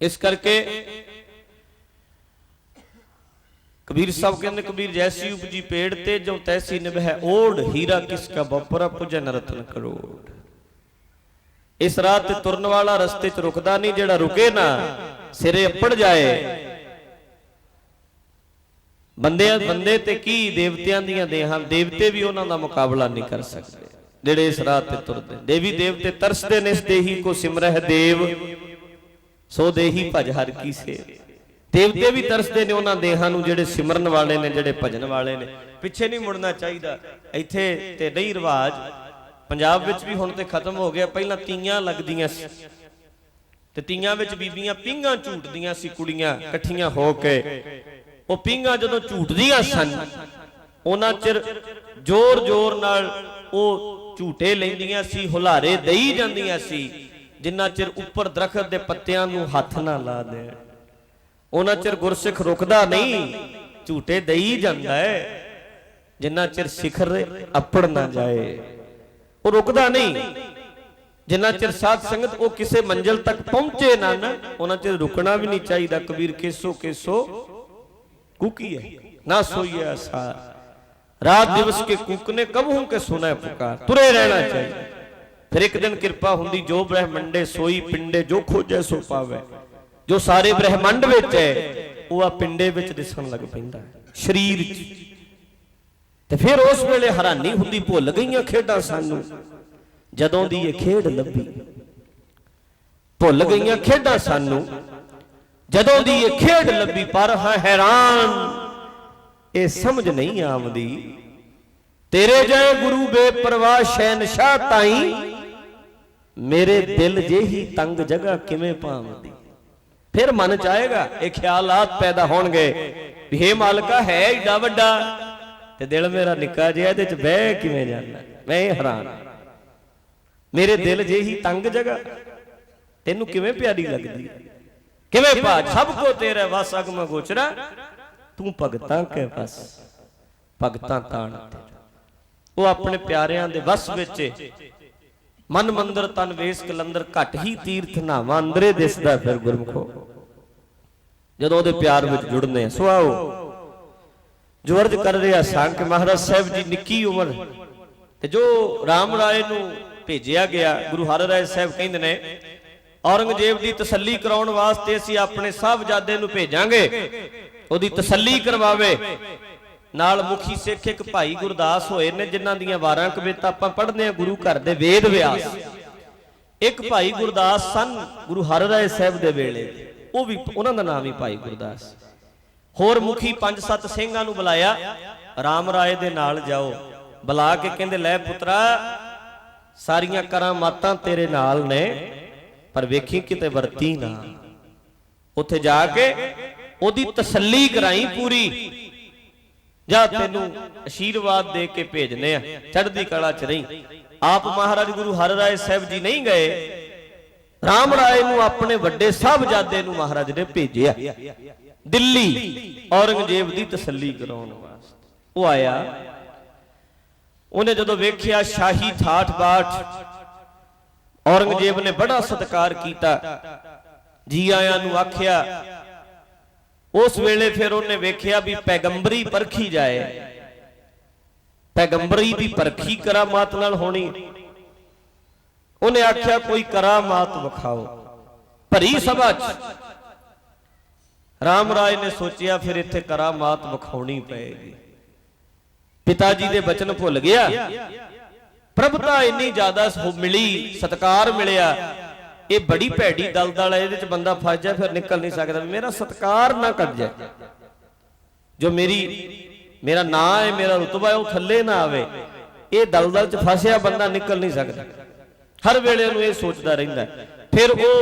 इस करके कबीर साहब कहते, कबीर जैसी उपजी पेड़ ते जो तैसी निभह ओढ़, हीरा किसका बपरा पुजन रतन करोड़। इस राह ते तुरन वाला रस्ते च रुकदा नहीं, जेड़ा रुके ना सिरे अपड़ जाए। बंदे ते की देवतियां दियां देहां, देवते भी उन्हां दा मुकाबला नहीं कर सकते जेड़े इस राह ते तुरदे। देवी देवते तरसदे ने इस देही को सिमरह देव, सो देही भज हर की सेव। देवते भी तरसदे ने उन्हां देहां नूं जेड़े सिमरन वाले ने, जेड़े भजन वाले ने। पिछे नहीं मुड़ना चाहिदा, इत्थे ते नहीं रिवाज, पंजाब विच भी हुण ते खत्म हो गया। पहलां तीयां लगदियां सी ते तीयां विच बीबीयां पींघां झूटदियां सी, कुड़ियां इकट्ठियां हो के। ਉਹ ਪੀਂਘਾਂ ਜਦੋਂ ਝੂਟਦੀਆਂ ਸਨ ਉਹਨਾਂ ਚਿਰ ਜ਼ੋਰ ਜ਼ੋਰ ਨਾਲ ਉਹ ਝੂਟੇ ਲੈਂਦੀਆਂ ਸੀ, ਹੁਲਾਰੇ ਦੇਈ ਜਾਂਦੀਆਂ ਸੀ, ਜਿੰਨਾ ਚਿਰ ਉੱਪਰ ਦਰਖਤ ਦੇ ਪੱਤਿਆਂ ਨੂੰ ਹੱਥ ਨਾ ਲਾ ਦੇ ਉਹਨਾਂ ਚਿਰ ਗੁਰਸਿੱਖ ਰੁਕਦਾ ਨਹੀਂ, ਝੂਟੇ ਦੇਈ ਜਾਂਦਾ ਹੈ ਜਿੰਨਾ ਚਿਰ ਸਿਖਰ ਅੱਪੜ ਨਾ ਜਾਏ। ਉਹ ਰੁਕਦਾ ਨਹੀਂ ਜਿੰਨਾ ਚਿਰ ਸਾਧ ਸੰਗਤ ਉਹ ਕਿਸੇ ਮੰਜ਼ਿਲ ਤੱਕ ਪਹੁੰਚੇ ਨਾ, ਉਹਨਾਂ ਚਿਰ ਰੁਕਣਾ ਵੀ ਨਹੀਂ ਚਾਹੀਦਾ। ਕਬੀਰ केसो केसो कुकी है ना सोइए आसार, रात दिवस के कूकने कब हूं के सुना पुकार, तुरे रहना चाहिए। फिर एक दिन कृपा हुंदी जो ब्रह्मंडे सोई पिंडे, जो खोजे सो पावे। जो सारे ब्रह्मंड विच है वो आ पिंडे विच दिसण लग पैंदा शरीर च। ते फिर उस वेले हैरानी हुंदी, भुल गईयां खेडां सानू जदों दी ये खेड लभी। भुल गईयां खेडां सानू जदों दी ये खेड लभी, पर हां हैरान ये समझ नहीं आमदी। तेरे जय गुरु बेपरवाह शहनशाह ताई, मेरे दिल जेही तंग जगह किवें पावदी। फिर मन चाहेगा ये ख्यालात पैदा होणगे भी हे मालका है एडा वड्डा ते दिल मेरा निक्का जिहा, इहदे च बह किवें जांदा। मैं हैरान, मेरे दिल जेही तंग जगह तैनूं किवें प्यारी लगदी, किवें भाज सबको तेरे वस अगम गोचरा, तू भगतां के वस भगतां ताण। वो अपने प्यारियां दे वस विच मन मंदिर तन वेस कलंदर, घट ही तीर्थ नावा अंदरे दिसदा। फिर गुरमुखो जदों ओहदे प्यार विच जुड़ने सो आओ जो अर्ज कर रहा सांग के महाराज साहब जी निक्की उम्र ते जो राम राय नूं भेजिया गया, गुरु हरराय साहब कहंदे ने औरंगजेब की तसली कराउण वास्ते असीं अपने साहबजादे नूं भेजांगे, ओहदी तसली करवावे। नाल मुखी सिख एक भाई गुरदास होए ने, जिन्हां दीयां वारां कविता आपां पढ़दे आ गुरु घर दे वेद व्यास। एक भाई गुरदास सन गुरु हरराय साहब दे वेले, वो भी उन्हां दा नाम ही भाई गुरदास। होर मुखी 5-7 ਸਿੰਘਾਂ ਨੂੰ बुलाया, राम राय दे नाल जाओ। बुला के कहंदे लै पुत्रा सारियां करामातां तेरे नाल ने, पर वेखी किते वरती ना। उत्थे जाके ओदी तसल्ली कराई पूरी, जा तेनू आशीर्वाद दे के भेजने आ, चढ़दी कला च रही। आप महाराज गुरु हरराय साहब जी नहीं गए, राम राय नू अपने वड्डे साहबजादे नू महाराज ने भेजिया दिल्ली औरंगजेब दी तसल्ली कराउण वास्ते। वो आया, उन्हें जदों वेखिया शाही ठाठ बाट, औरंगजेब ने बड़ा सत्कार किया, जी आया नूं आख्या। उस वेले फिर उन्हें वेख्या भी पैगंबरी परखी जाए, पैगंबरी भी परखी करामात नाल होनी। उन्हें आख्या कोई करामात विखाओ भरी सभा च। राम राय ने सोचिया फिर इत्थे करामात विखाउणी पएगी। पिता जी दे बचन भुल गया, प्रभुता इन्नी ज्यादा मिली, सत्कार मिलिया, ये बड़ी भैड़ी दलदल है, ये बंदा फस जाए फिर निकल नहीं सकता। मेरा सत्कार ना कट जाए, जो मेरा ना है, मेरा रुतबा है, वो थले ना आवे। ये दलदल च फसिया बंदा निकल नहीं सकता, हर वेले नूं ये सोचता रहिंदा। फिर वो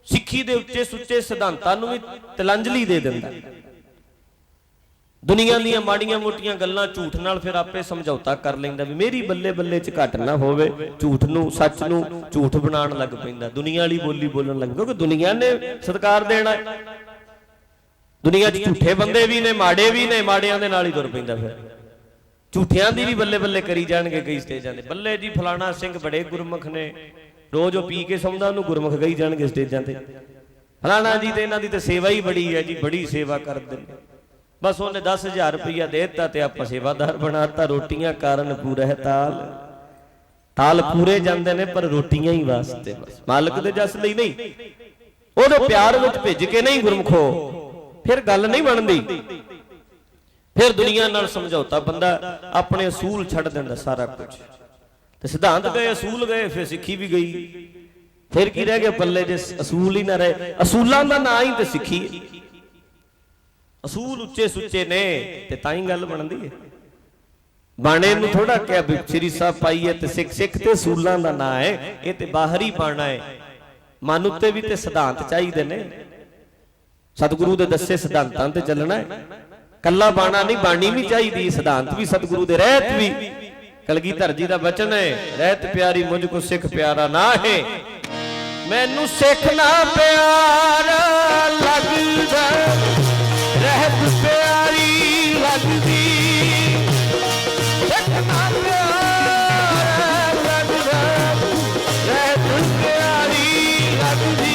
सिक्खी दे उच्चे सुच्चे सिद्धांतां नूं भी तिलांजलि दे दिंदा। दुनिया ਦੀਆਂ ਮਾੜੀਆਂ ਮੋਟੀਆਂ ਗੱਲਾਂ ਝੂਠ ਨਾਲ ਫਿਰ ਆਪੇ ਸਮਝੌਤਾ ਕਰ ਲੈਂਦਾ ਵੀ ਮੇਰੀ ਬੱਲੇ ਬੱਲੇ ਚ ਘਟ ਨਾ ਹੋਵੇ। ਝੂਠ ਨੂੰ ਸੱਚ ਨੂੰ ਝੂਠ ਬਣਾਉਣ ਲੱਗ ਪੈਂਦਾ, ਦੁਨੀਆ ਵਾਲੀ ਬੋਲੀ ਬੋਲਣ ਲੱਗ, ਕਿਉਂਕਿ ਦੁਨੀਆ ਨੇ ਸਤਿਕਾਰ ਦੇਣਾ। ਦੁਨੀਆ 'ਚ ਝੂਠੇ ਬੰਦੇ ਵੀ ਨੇ, ਮਾੜੇ ਵੀ ਨੇ, ਮਾੜਿਆਂ ਦੇ ਨਾਲ ਹੀ ਤੁਰ ਪੈਂਦਾ। ਫਿਰ ਝੂਠਿਆਂ ਦੀ ਵੀ ਬੱਲੇ ਬੱਲੇ ਕਰੀ ਜਾਣਗੇ ਕਈ ਸਟੇਜਾਂ ਤੇ। ਬੱਲੇ ਜੀ ਫਲਾਣਾ ਸਿੰਘ ਬੜੇ ਗੁਰਮੁਖ ਨੇ, ਰੋਜ਼ ਉਹ ਪੀ ਕੇ ਸੌਂਦਾ, ਉਹਨੂੰ ਗੁਰਮੁਖ ਕਹੀ ਜਾਣਗੇ ਸਟੇਜਾਂ ਤੇ। फलाना जी तो इन्हों की तो सेवा ही बड़ी है जी, बड़ी सेवा करते हैं। बस उन्हें 10,000 रुपया देता तो आप सेवादार बनाता। रोटियां कारण पूरा है ताल, ताल पूरे जाते हैं पर रोटियां ही वास्ते, बस मालक दे जस लई नहीं, ओदे प्यार विच भिज के नहीं गुरमुखो, फिर गल नहीं बनती। फिर दुनिया नाल समझौता, बंदा अपने असूल छड़ देंदा सारा कुछ। तो सिद्धांत गए, असूल गए, फिर सिੱਖੀ भी गई, फिर की रह गया पल्ले जे असूल ही ना रहे। असूलों का ना ही तो सिੱਖੀ, असूल उच्चे सुच्चे ने ते ताई गल बनती है। बाणे नूं थोड़ा क्या भी श्री साहब पाईए ते सिख, सिख ते असूलों का ना है, ये तो बाहर ही पाना है। मन उत्ते भी ते सिद्धांत चाहिए ने, सतगुरु दे दस्से सिद्धांतां ते चलना है। कला बाणा नहीं, बाणी भी चाहिए, सिद्धांत भी सतगुरु दे, रहत भी कलगीधर जी का वचन है, रहत प्यारी मुझको सिख प्यारा ना है। मैनू सिख ना प्यारा लगदा, रहत प्यारी लगदी, सिख ना प्यारा लगदा, रहत प्यारी लगदी।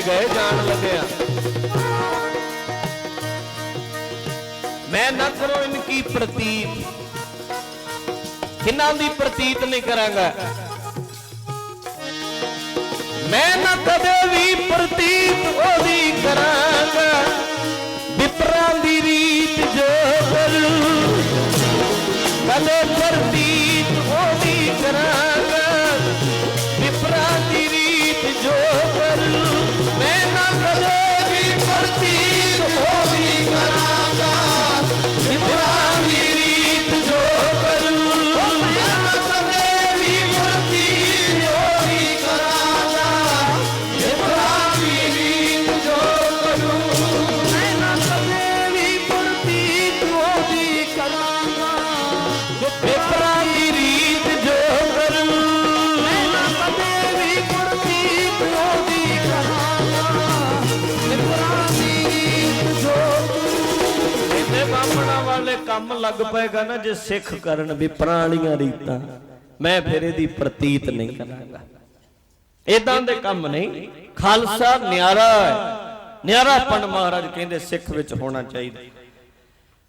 गए जान लगे मैं ना करो इनकी प्रतीत, किन्ना दी प्रतीत नहीं करांगा मैं, ना कदे भी प्रतीत ओदी करांगा, विपरां दी रीत जो करूं कदे प्रतीत ओदी करांगा, विपरां दी रीत जो करूं मैं, ना कदे भी प्रतीत ओदी करांगा, विपरां दी रीत जो करूं मैं, ना कदे भी प्रतीत ओदी करांगा, विपरां दी रीत जो करूं मैं, ना कदे भी प्रतीत ओदी करांगा, विपरां दी रीत जो करूं मैं, ना कदे भी प्रतीत ओदी करांगा, विपरां दी रीत जो करूं। इन्ने बामणा वाले काम लग पेगा ना जे सिख करन विपरां वालियां रीतां, मैं फिर इहदी प्रतीत नहीं करांगा। इदां दे काम नहीं, खालसा न्यारा है, न्यारापन महाराज कहंदे सिख विच होना चाहिए।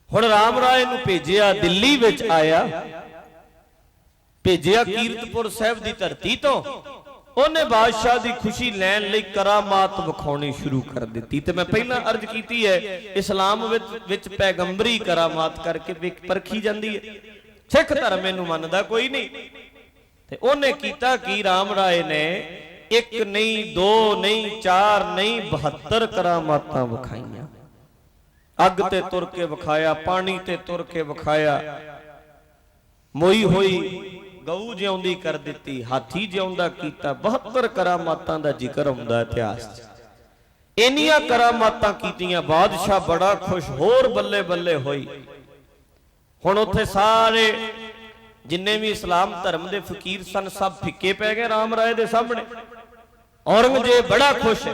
हुण राम राय नूं भेजिया, दिल्ली विच आया, भेजिया कीरतपुर साहिब दी धरती तो, ਉਹਨੇ ਬਾਦਸ਼ਾਹ ਦੀ ਖੁਸ਼ੀ ਲੈਣ ਲਈ ਕਰਾਮਾਤ ਵਿਖਾਉਣੀ ਸ਼ੁਰੂ ਕਰ ਦਿੱਤੀ। ਤੇ ਮੈਂ ਪਹਿਲਾਂ ਅਰਜ਼ ਕੀਤੀ ਹੈ ਇਸਲਾਮ ਵਿੱਚ ਪੈਗੰਬਰੀ ਕਰਾਮਾਤ ਕਰਕੇ ਪਰਖੀ ਜਾਂਦੀ ਹੈ, ਸਿੱਖ ਧਰਮ ਇਹਨੂੰ ਮੰਨਦਾ ਕੋਈ ਨਹੀਂ। ਤੇ ਉਹਨੇ ਕੀਤਾ ਕੀ, ਰਾਮ ਰਾਏ ਨੇ एक नहीं, दो नहीं, चार नहीं, 72 करामातां विखाईयां। अग ते तुर के विखाया, पानी ते तुर के विखाया, मोई होई गऊ जिउंदी कर दिती, हाथी जिउंदा कीता। 72 करामातां दा जिक्र हुंदा इतिहास च। इन्नियां करामातां कीतियां, बादशाह बड़ा खुश, होर बल्ले बल्ले होई। हुण उत्थे सारे जिन्ने भी इस्लाम धर्म दे फकीर सन सब फिक्के पै गए राम राय दे सामने। औरंगजेब बड़ा खुश है।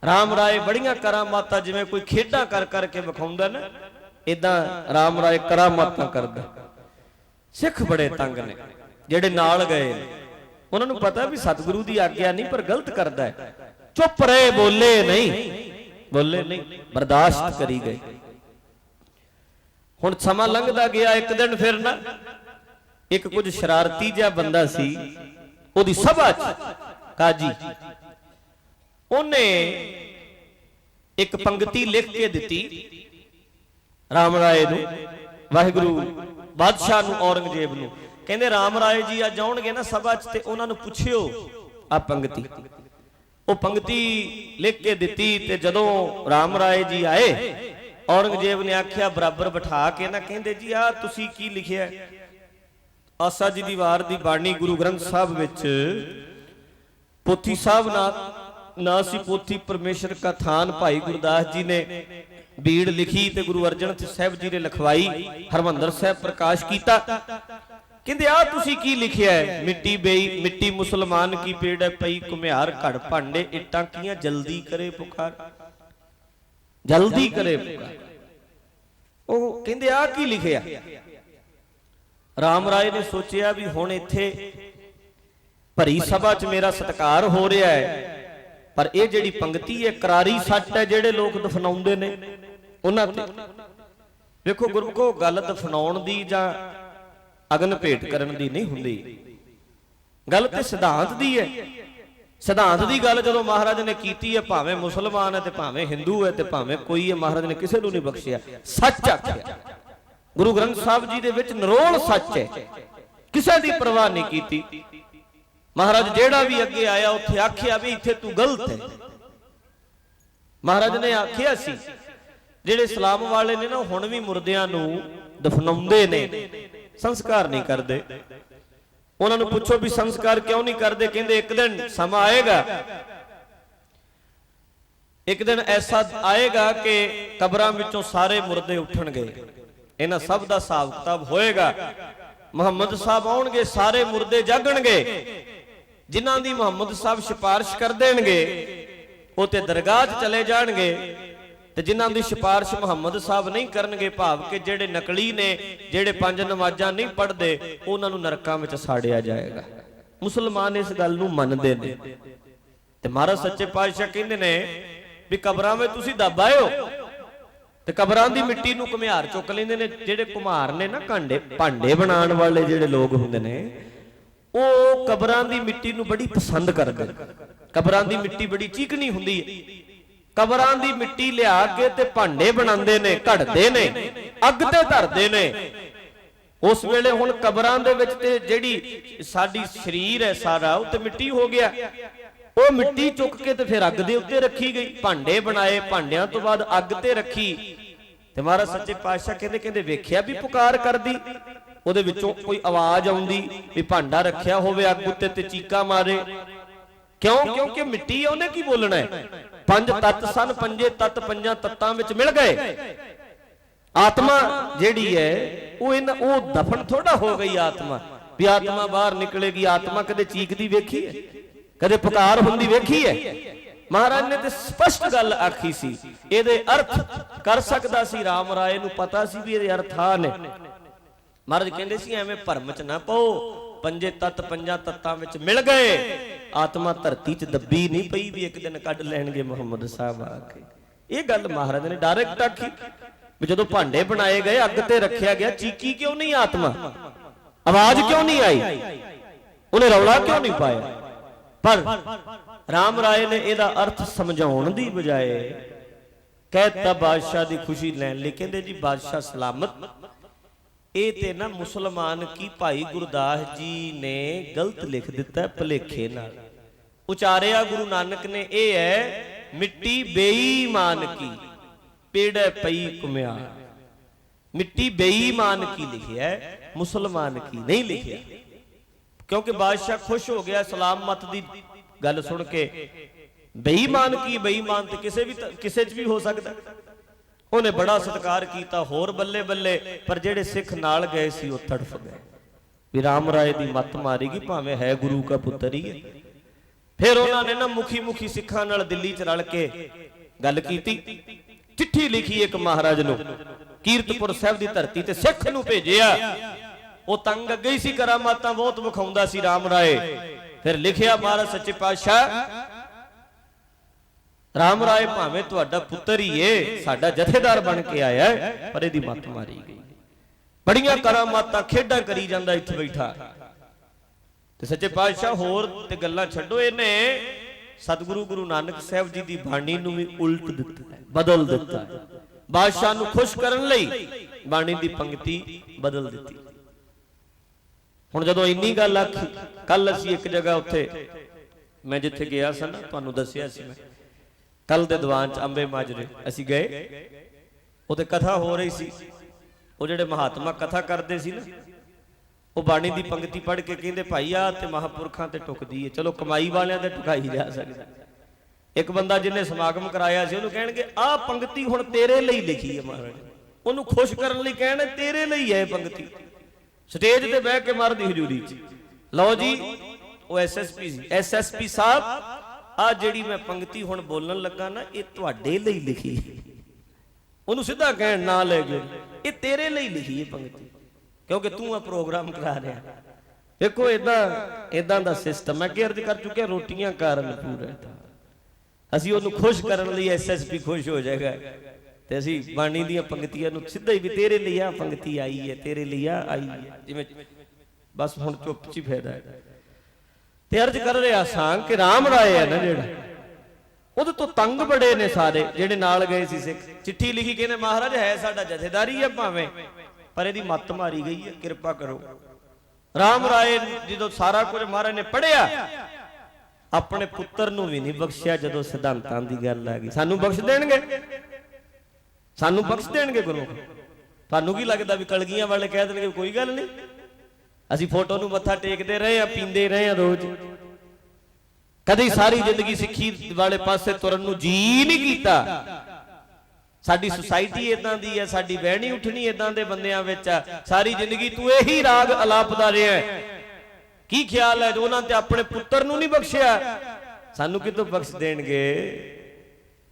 राम राय बड़ियां करामातां जिवें कोई खेडां कर करके विखाउंदा ना, इदां राम राय करामातां करदा। सिख बड़े तंग ने जेड़े नाल गए, उन्हां नूं पता भी सतगुरु दी आग्या नहीं पर गलत करदा है। चुप रहे, बोले नहीं, बोले नहीं, बर्दाश्त करी गए। हुण समा लंघदा गया। एक दिन फिर ना एक कुछ शरारती जिहा बंदा सी, ओदी सभा च काजी, ओने एक पंक्ति लिख के दिती राम राय नूं, वाहिगुरु बादशाह नूं, औरंगजेब नूं। कहंदे राम राय जी अज आउणगे ना सभा च, ते उन्हां नूं पुछियो आ पंक्ति। ਉਹ पंक्ति लिख के दिती। ते जदों राम राय जी आए, औरंगजेब ने आख्या बराबर बिठा के ना, कहंदे जी आ तुसी की लिखिया? आसा जी दी वार दी बाणी गुरु ग्रंथ साहब विच पोथी साहब ना सी पोथी परमेश्वर का थान भाई गुरदास जी ने बीड़ लिखी ते गुरु अर्जन साहब जी ने लिखवाई, हरमंदर साहब प्रकाश कीता। कहंदे आ तुसी की लिखिया है? मिट्टी बेई मिट्टी मुसलमान की पेड़ है पई, कुम्हार घड़ भांडे इट्टां कीआं, जल्दी करे पुकार, जल्दी करे पुकार। ओ कहंदे आ की लिखिया? राम राय ने सोचिया भी हुण इत्थे भरी सभा च मेरा सत्कार हो रहा है, पर यह जिहड़ी पंक्ति है करारी सੱਚ है, जेड़े लोग दफनाउंदे ने उन्हां ते। देखो गुरमुखो, गल दफनाउण दी जां अगन भेट करन दी नहीं हुंदी, गल ते सिद्धांत दी है। सिद्धांत दी गल जदों महाराज ने कीती है, भावें मुसलमान है ते भावें हिंदू है ते भावें कोई है, महाराज ने किसे नूं नहीं बख्शिया, सच आख्या। गुरु ग्रंथ साहब जी दे विच निरोल सच है, किसे दी परवाह नहीं कीती। महाराज जेड़ा भी अगे आया उत्थे आख्या भी इत्थे तू गलत है। महाराज ने आख्या सी जेड़े इस्लाम वाले ने ना हुण भी मुर्दियां नूं दफनाउंदे ने, संस्कार नहीं करते। उन्होंने पूछो भी संस्कार क्यों नहीं करते? कहते एक दिन समा आएगा, एक दिन ऐसा आएगा कि कब्रां विचों सारे मुर्दे उठणगे, इन्हां सब दा हिसाब किताब होएगा। मुहम्मद साहब आउणगे, सारे मुर्दे जागणगे, जिन्हां दी मुहम्मद साहब सिफारिश कर देणगे वो ते दरगाह च चले जाणगे, ते जिन्हां दी सिफारिश मुहम्मद साहब नहीं करनगे, भाव के जेड़े नकली ने, जेड़े 5 नमाज़ां नहीं पढ़दे, उन्हां नूं नरकां विच साड़िया जाएगा। मुसलमान इस गल नूं मनदे ने। ते महाराज सच्चे पातशाह कहंदे ने भी कबरां विच तुसीं दब आयो ते कबरां दी मिट्टी नूं घुमियार चुक लैंदे ने। जेड़े घुमार ने ना भांडे बनाउण वाले जेड़े लोग हुंदे ने, ਉਹ कबरां दी मिट्टी नूं बड़ी पसंद करदे। कबरां दी मिट्टी बड़ी चीकनी हुंदी है। कबरां दी मिट्टी लिया के ते भांडे बनांदे ने, घड़दे ने, अग ते धरदे ने। उस वेले हुण कबरां दे विच ते जेड़ी साडी शरीर है सारा उत्ते मिट्टी हो गया। वो मिट्टी चुक के ते फिर अग दे उत्ते रखी गई, भांडे बनाए, भांडियां तो बाद अग ते रखी। ते महाराज सच्चे पातशाह कहंदे कहंदे वेखिया भी पुकार करदी, ਉਹਦੇ ਵਿੱਚੋਂ ਕੋਈ ਆਵਾਜ਼ ਆਉਂਦੀ ਵੀ ਭਾਂਡਾ ਰੱਖਿਆ ਹੋਵੇ ਅੱਗ ਉੱਤੇ ਤੇ ਚੀਕਾ ਮਾਰੇ। ਕਿਉਂ? ਕਿਉਂਕਿ ਮਿੱਟੀ ਉਹਨੇ ਕੀ ਬੋਲਣਾ ਹੈ। 5 ਤੱਤ ਸਨ, 5 ਤੱਤ 5 ਤੱਤਾਂ ਵਿੱਚ ਮਿਲ ਗਏ। ਆਤਮਾ ਜਿਹੜੀ ਹੈ ਉਹ ਦਫਨ ਥੋੜਾ ਹੋ ਗਈ। ਆਤਮਾ ਵੀ ਆਤਮਾ ਬਾਹਰ ਨਿਕਲੇਗੀ। ਆਤਮਾ ਕਦੇ ਚੀਕਦੀ ਵੇਖੀ ਹੈ? ਕਦੇ ਪੁਕਾਰ ਹੁੰਦੀ ਵੇਖੀ ਹੈ? ਮਹਾਰਾਜ ਨੇ ਤੇ ਸਪਸ਼ਟ ਗੱਲ ਆਖੀ ਸੀ। ਇਹਦੇ ਅਰਥ ਕਰ ਸਕਦਾ ਸੀ ਰਾਮ ਰਾਏ ਨੂੰ, ਪਤਾ ਸੀ ਵੀ ਇਹਦੇ ਅਰਥ ਆ ਨੇ। महाराज कहते सी एवें भरम च ना पाओ, 5 तत्त 5 तत्तां विच मिल गए। आत्मा धरती च दबी नहीं पई भी एक दिन कढ लैणगे मुहम्मद साहब आके। ये गल महाराज ने डायरेक्ट आखी भी जदों भांडे बनाए गए, अग ते रखिया गया, चीकी क्यों नहीं आत्मा? आवाज क्यों नहीं आई? उन्हें रौला क्यों नहीं पाया? पर राम राय ने इहदा अर्थ समझाउण दी बजाए कहता बादशाह दी खुशी लैण लई। कहंदे जी बादशाह सलामत, ਇਹ ਤੇ ਨਾ ਮੁਸਲਮਾਨ ਕੀ ਭਾਈ ਗੁਰਦਾਸ ਜੀ ਨੇ ਗਲਤ ਲਿਖ ਦਿੱਤਾ ਭਲੇਖੇ ਨਾਲ। ਉਚਾਰਿਆ ਗੁਰੂ ਨਾਨਕ ਨੇ ਇਹ ਹੈ, ਮਿੱਟੀ ਬੇਈਮਾਨ ਕੀ ਪੇੜੈ ਪਈ ਕੁਮਿਆ। ਮਿੱਟੀ ਬੇਈਮਾਨ ਕੀ ਲਿਖਿਆ ਹੈ, ਮੁਸਲਮਾਨ ਕੀ ਨਹੀਂ ਲਿਖਿਆ। ਕਿਉਂਕਿ ਬਾਦਸ਼ਾਹ ਖੁਸ਼ ਹੋ ਗਿਆ ਸਲਾਮ ਮਤ ਦੀ ਗੱਲ ਸੁਣ ਕੇ। ਬੇਈਮਾਨ ਕੀ, ਬੇਈਮਾਨ ਤੇ ਕਿਸੇ 'ਚ ਵੀ ਹੋ ਸਕਦਾ। ਉਹਨੇ ਬੜਾ ਸਤਿਕਾਰ ਕੀਤਾ, ਹੋਰ ਬੱਲੇ ਬੱਲੇ। ਪਰ ਜਿਹੜੇ ਸਿੱਖ ਨਾਲ ਗਏ ਸੀ ਉਹ ਤੜਫ ਗਏ ਵੀ ਰਾਮ ਰਾਏ ਦੀ ਮੱਤ ਮਾਰੀਗੀ, ਭਾਵੇਂ ਹੈ ਗੁਰੂ ਦਾ ਪੁੱਤਰ ਹੀ ਹੈ। ਫਿਰ ਉਹਨਾਂ ਨੇ ਨਾ ਮੁਖੀ ਸਿੱਖਾਂ ਨਾਲ ਦਿੱਲੀ 'ਚ ਰਲ ਕੇ ਗੱਲ ਕੀਤੀ, ਚਿੱਠੀ ਲਿਖੀ ਇੱਕ ਮਹਾਰਾਜ ਨੂੰ, ਕੀਰਤਪੁਰ ਸਾਹਿਬ ਦੀ ਧਰਤੀ ਤੇ ਸਿੱਖ ਨੂੰ ਭੇਜਿਆ। ਉਹ ਤੰਗ ਅੱਗੇ ਹੀ ਸੀ, ਕਰਾਮਾਤਾਂ ਬਹੁਤ ਵਿਖਾਉਂਦਾ ਸੀ ਰਾਮ ਰਾਏ। ਫਿਰ ਲਿਖਿਆ, ਮਹਾਰਾਜ ਸੱਚੇ ਪਾਤਸ਼ਾਹ, ਰਾਮ ਰਾਏ ਭਾਵੇਂ ਤੁਹਾਡਾ ਪੁੱਤਰ ਹੀ ਏ, ਸਾਡਾ ਜਥੇਦਾਰ ਬਣ ਕੇ ਆਇਆ ਹੈ, ਪਰ ਇਹਦੀ ਮੱਤ ਮਾਰੀ ਗਈ। ਬੜੀਆਂ ਕਰਾਮਾਤਾਂ ਖੇਡਾਂ ਕਰੀ ਜਾਂਦਾ ਇੱਥੇ ਬੈਠਾ। ਤੇ ਸੱਚੇ ਪਾਤਸ਼ਾਹ ਹੋਰ ਤੇ ਗੱਲਾਂ ਛੱਡੋ, ਇਹਨੇ ਸਤਿਗੁਰੂ ਗੁਰੂ ਨਾਨਕ ਸਾਹਿਬ ਜੀ ਦੀ ਬਾਣੀ ਨੂੰ ਵੀ ਉਲਟ ਦਿੱਤਾ, ਬਦਲ ਦਿੱਤਾ। ਬਾਦਸ਼ਾਹ ਨੂੰ ਖੁਸ਼ ਕਰਨ ਲਈ ਬਾਣੀ ਦੀ ਪੰਕਤੀ ਬਦਲ ਦਿੱਤੀ। ਹੁਣ ਜਦੋਂ ਇੰਨੀ ਗੱਲ ਆਖੀ, ਕੱਲ ਅਸੀਂ ਇੱਕ ਜਗ੍ਹਾ ਉੱਥੇ ਮੈਂ ਜਿੱਥੇ ਗਿਆ ਸੀ ਨਾ, ਤੁਹਾਨੂੰ ਦੱਸਿਆ ਸੀ ਮੈਂ, ਕੱਲ ਦੇ ਦੀਵਾਨ 'ਚ ਅੰਬੇ ਮਾਜਰੇ ਅਸੀਂ ਗਏ। ਉੱਥੇ ਕਥਾ ਹੋ ਰਹੀ ਸੀ। ਉਹ ਜਿਹੜੇ ਮਹਾਤਮਾ ਕਥਾ ਕਰਦੇ ਸੀ ਨਾ, ਉਹ ਬਾਣੀ ਦੀ ਪੰਕਤੀ ਪੜ੍ਹ ਕੇ ਕਹਿੰਦੇ, ਭਾਈ ਆ ਤੇ ਮਹਾਂਪੁਰਖਾਂ ਤੇ ਟੁਕਦੀ ਹੈ, ਚਲੋ ਕਮਾਈ ਵਾਲਿਆਂ ਤੇ ਟੁਕਾਈ ਜਾ ਸਕਦਾ। ਇੱਕ ਬੰਦਾ ਜਿਹਨੇ ਸਮਾਗਮ ਕਰਾਇਆ ਸੀ, ਉਹਨੂੰ ਕਹਿਣਗੇ ਆਹ ਪੰਕਤੀ ਹੁਣ ਤੇਰੇ ਲਈ ਲਿਖੀ ਹੈ ਮਹਾਰਾਜ। ਉਹਨੂੰ ਖੁਸ਼ ਕਰਨ ਲਈ ਕਹਿਣ, ਤੇਰੇ ਲਈ ਹੈ ਇਹ ਪੰਕਤੀ। ਸਟੇਜ ਤੇ ਬਹਿ ਕੇ ਮਹਾਰਾਜ ਦੀ ਹਜ਼ੂਰੀ 'ਚ, ਲਓ ਜੀ ਉਹ ਐਸਐਸਪੀ ਸਾਹਿਬ, ਆ ਜਿਹੜੀ ਮੈਂ ਪੰਕਤੀ ਹੁਣ ਬੋਲਣ ਲੱਗਾ ਨਾ, ਇਹ ਤੁਹਾਡੇ ਲਈ ਲਿਖੀ ਹੈ। ਉਹਨੂੰ ਸਿੱਧਾ ਕਹਿਣ, ਨਾ ਲੈ ਗਏ, ਇਹ ਤੇਰੇ ਲਈ ਲਿਖੀ ਹੈ ਪੰਕਤੀ, ਕਿਉਂਕਿ ਤੂੰ ਆ ਪ੍ਰੋਗਰਾਮ ਕਰਾ ਰਿਹਾ। ਦੇਖੋ ਇਦਾਂ ਦਾ ਸਿਸਟਮ ਮੈਂ ਕਿ ਅਰਜ਼ ਕਰ ਚੁੱਕਿਆ, ਰੋਟੀਆਂ ਕਾਰਨ ਪੂਰਾ। ਅਸੀਂ ਉਹਨੂੰ ਖੁਸ਼ ਕਰਨ ਲਈ ਐਸਐਸਪੀ ਖੁਸ਼ ਹੋ ਜਾਏਗਾ, ਤੇ ਅਸੀਂ ਬਾਣੀ ਦੀਆਂ ਪੰਕਤੀਆਂ ਨੂੰ ਸਿੱਧਾ ਹੀ ਵੀ ਤੇਰੇ ਲਈ ਆ ਪੰਕਤੀ ਆਈ ਹੈ, ਤੇਰੇ ਲਈ ਆ ਆਈ ਹੈ, ਜਿਵੇਂ ਬਸ ਹੁਣ ਚੁੱਪ 'ਚ ਹੀ ਫਾਇਦਾ ਹੈ। ਤੇ ਅਰਜ਼ ਕਰ ਰਿਹਾ ਸਾਂ ਕਿ ਰਾਮ ਰਾਏ ਹੈ ਨਾ ਜਿਹੜਾ, ਉਹਦੇ ਤੋਂ ਤੰਗ ਬੜੇ ਨੇ ਸਾਰੇ ਜਿਹੜੇ ਨਾਲ ਗਏ ਸੀ ਸਿੱਖ। ਚਿੱਠੀ ਲਿਖੀ, ਕਹਿੰਦੇ ਮਹਾਰਾਜ ਹੈ ਸਾਡਾ ਜਥੇਦਾਰੀ ਹੈ ਭਾਵੇਂ, ਪਰ ਇਹਦੀ ਮੱਤ ਮਾਰੀ ਗਈ ਹੈ, ਕਿਰਪਾ ਕਰੋ। ਰਾਮ ਰਾਏ ਜਦੋਂ ਸਾਰਾ ਕੁਝ ਮਹਾਰਾਜ ਨੇ ਪੜ੍ਹਿਆ, ਆਪਣੇ ਪੁੱਤਰ ਨੂੰ ਵੀ ਨਹੀਂ ਬਖਸ਼ਿਆ। ਜਦੋਂ ਸਿਧਾਂਤਾਂ ਦੀ ਗੱਲ ਆ ਗਈ, ਸਾਨੂੰ ਬਖਸ਼ ਦੇਣਗੇ, ਸਾਨੂੰ ਬਖਸ਼ ਦੇਣਗੇ ਗੁਰੂ। ਤੁਹਾਨੂੰ ਕੀ ਲੱਗਦਾ ਵੀ ਕਲਗੀਆਂ ਵਾਲੇ ਕਹਿ ਦੇਣਗੇ ਕੋਈ ਗੱਲ ਨਹੀਂ, ਅਸੀਂ ਫੋਟੋ ਨੂੰ ਮੱਥਾ ਟੇਕਦੇ ਰਹੇ ਆ, ਪੀਂਦੇ ਰਹੇ ਆ ਰੋਜ਼, ਕਦੀ ਸਾਰੀ ਜ਼ਿੰਦਗੀ ਸਿੱਖੀ ਵਾਲੇ ਪਾਸੇ ਤੁਰਨ ਨੂੰ ਜੀ ਨਹੀਂ ਕੀਤਾ। ਸਾਡੀ ਸੁਸਾਇਟੀ ਇਦਾਂ ਦੀ ਹੈ, ਸਾਡੀ ਵਹਿਣੀ ਉੱਠਣੀ ਇਦਾਂ ਦੇ ਬੰਦਿਆਂ ਵਿੱਚ ਆ। ਸਾਰੀ ਜ਼ਿੰਦਗੀ ਤੂੰ ਇਹੀ ਰਾਗ ਅਲਾਪਦਾ ਰਿਹਾ, ਕੀ ਖਿਆਲ ਹੈ ਉਹਨਾਂ ਤੇ ਆਪਣੇ ਪੁੱਤਰ ਨੂੰ ਨਹੀਂ ਬਖਸ਼ਿਆ, ਸਾਨੂੰ ਕਿਤੋਂ ਬਖਸ਼ ਦੇਣਗੇ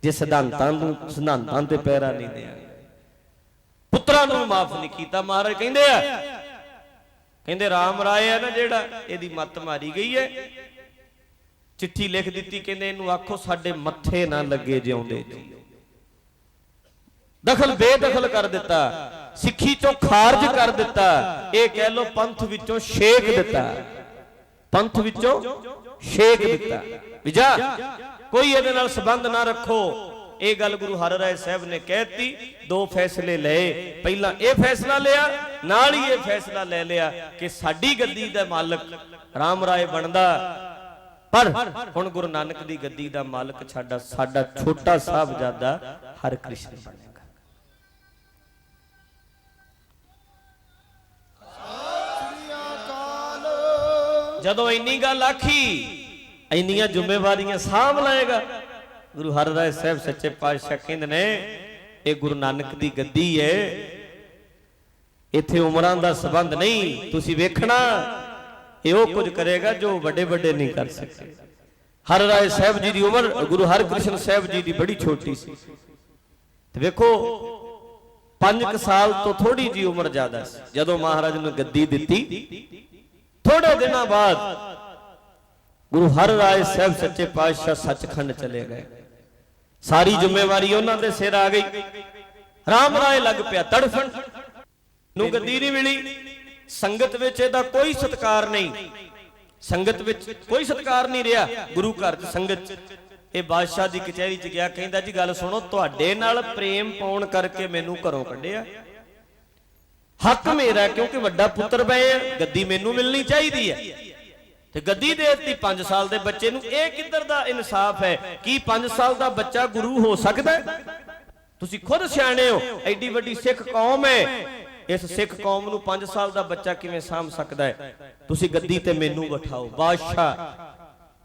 ਜੇ ਸਿਧਾਂਤਾਂ ਤੇ ਪਹਿਰਾ ਨਹੀਂ ਦਿਆਂਗੇ। ਪੁੱਤਰਾਂ ਨੂੰ ਮਾਫ ਨਹੀਂ ਕੀਤਾ। ਮਹਾਰਾਜ ਕਹਿੰਦੇ ਆ, ਕਹਿੰਦੇ ਰਾਮ ਰਾਏ ਹੈ ਨਾ ਜਿਹੜਾ, ਇਹਦੀ ਮੱਤ ਮਾਰੀ ਗਈ ਹੈ। ਚਿੱਠੀ ਲਿਖ ਦਿੱਤੀ, ਕਹਿੰਦੇ ਇਹਨੂੰ ਆਖੋ ਸਾਡੇ ਮੱਥੇ ਨਾ ਲੱਗੇ ਜਿਉਂਦੇ ਜੀ। ਦਖਲ ਬੇਦਖਲ ਕਰ ਦਿੱਤਾ, ਸਿੱਖੀ ਚੋਂ ਖਾਰਜ ਕਰ ਦਿੱਤਾ, ਇਹ ਕਹਿ ਲੋ ਪੰਥ ਵਿੱਚੋਂ ਛੇਕ ਦਿੱਤਾ, ਪੰਥ ਵਿੱਚੋਂ ਛੇਕ ਦਿੱਤਾ। ਵਿਜਾ ਕੋਈ ਇਹਦੇ ਨਾਲ ਸੰਬੰਧ ਨਾ ਰੱਖੋ। ਇਹ ਗੱਲ ਗੁਰੂ ਹਰਿਰਾਏ ਸਾਹਿਬ ਨੇ ਕਹਿਤੀ। ਦੋ ਫੈਸਲੇ ਲਏ, ਪਹਿਲਾਂ ਇਹ ਫੈਸਲਾ ਲਿਆ, ਨਾਲ ਹੀ ਇਹ ਫੈਸਲਾ ਲੈ ਲਿਆ ਕਿ ਸਾਡੀ ਗੱਦੀ ਦਾ ਮਾਲਕ ਰਾਮ ਰਾਏ ਬਣਦਾ, ਪਰ ਹੁਣ ਗੁਰੂ ਨਾਨਕ ਦੀ ਗੱਦੀ ਦਾ ਮਾਲਕ ਸਾਡਾ ਛੋਟਾ ਸਾਹਿਬਜ਼ਾਦਾ ਹਰਿਕ੍ਰਿਸ਼ਨ ਬਣੇਗਾ। ਜਦੋਂ ਇੰਨੀ ਗੱਲ ਆਖੀ, ਇੰਨੀਆਂ ਜ਼ਿੰਮੇਵਾਰੀਆਂ ਸਾਂਭ ਲਏਗਾ। ਗੁਰੂ ਹਰਿਰਾਏ ਸਾਹਿਬ ਸੱਚੇ ਪਾਤਸ਼ਾਹ ਕਹਿੰਦੇ ਨੇ, ਇਹ ਗੁਰੂ ਨਾਨਕ ਦੀ ਗੱਦੀ ਹੈ, ਇੱਥੇ ਉਮਰਾਂ ਦਾ ਸੰਬੰਧ ਨਹੀਂ। ਤੁਸੀਂ ਵੇਖਣਾ ਇਹ ਉਹ ਕੁਝ ਕਰੇਗਾ ਜੋ ਵੱਡੇ ਵੱਡੇ ਨਹੀਂ ਕਰ ਸਕਦੇ। ਹਰਿਰਾਏ ਸਾਹਿਬ ਜੀ ਦੀ ਉਮਰ ਗੁਰੂ ਹਰਿਕ੍ਰਿਸ਼ਨ ਸਾਹਿਬ ਜੀ ਦੀ ਬੜੀ ਛੋਟੀ ਸੀ। ਤੇ ਵੇਖੋ 5 ਸਾਲ ਤੋਂ ਥੋੜੀ ਜੀ ਉਮਰ ਜ਼ਿਆਦਾ ਸੀ ਜਦੋਂ ਮਹਾਰਾਜ ਨੂੰ ਗੱਦੀ ਦਿੱਤੀ। ਥੋੜੇ ਦਿਨਾਂ ਬਾਅਦ ਗੁਰੂ ਹਰਿਰਾਏ ਸਾਹਿਬ ਸੱਚੇ ਪਾਤਸ਼ਾਹ ਸੱਚਖੰਡ ਚਲੇ ਗਏ। ਸਾਰੀ ਜ਼ਿੰਮੇਵਾਰੀ ਉਹਨਾਂ ਦੇ ਸਿਰ ਆ ਗਈ। ਰਾਮ ਰਾਏ ਲੱਗ ਪਿਆ ਤੜਫਣ ਨੂੰ, ਗੱਦੀ ਨਹੀਂ ਮਿਲੀ। ਸੰਗਤ ਵਿੱਚ ਇਹਦਾ ਕੋਈ ਸਤਿਕਾਰ ਨਹੀਂ, ਸੰਗਤ ਵਿੱਚ ਕੋਈ ਸਤਿਕਾਰ ਨਹੀਂ ਰਿਹਾ। ਗੁਰੂ ਘਰ ਚ ਸੰਗਤ ਚ ਇਹ ਬਾਦਸ਼ਾਹ ਦੀ ਕਚਹਿਰੀ ਚ ਗਿਆ, ਕਹਿੰਦਾ ਜੀ ਗੱਲ ਸੁਣੋ, ਤੁਹਾਡੇ ਨਾਲ ਪ੍ਰੇਮ ਪਾਉਣ ਕਰਕੇ ਮੈਨੂੰ ਘਰੋਂ ਕੱਢਿਆ, ਹੱਕ ਮੇਰਾ ਕਿਉਂਕਿ ਵੱਡਾ ਪੁੱਤਰ ਬਏ ਆ, ਗੱਦੀ ਮੈਨੂੰ ਮਿਲਣੀ ਚਾਹੀਦੀ ਹੈ। ਤੇ ਗੱਦੀ ਦੇ ਦਿੱਤੀ 5 ਸਾਲ ਦੇ ਬੱਚੇ ਨੂੰ। ਇਹ ਕਿੱਧਰ ਦਾ ਇਨਸਾਫ ਹੈ? ਕੀ 5 ਸਾਲ ਦਾ ਬੱਚਾ ਗੁਰੂ ਹੋ ਸਕਦਾ ਹੈ? ਤੁਸੀਂ ਖੁਦ ਸਿਆਣੇ ਹੋ, ਐਡੀ ਵੱਡੀ ਸਿੱਖ ਕੌਮ ਹੈ, ਇਸ ਸਿੱਖ ਕੌਮ ਨੂੰ 5 ਸਾਲ ਦਾ ਬੱਚਾ ਕਿਵੇਂ ਸਾਂਭ ਸਕਦਾ ਹੈ? ਤੁਸੀਂ ਗੱਦੀ ਤੇ ਮੈਨੂੰ ਬਿਠਾਓ। ਬਾਦਸ਼ਾਹ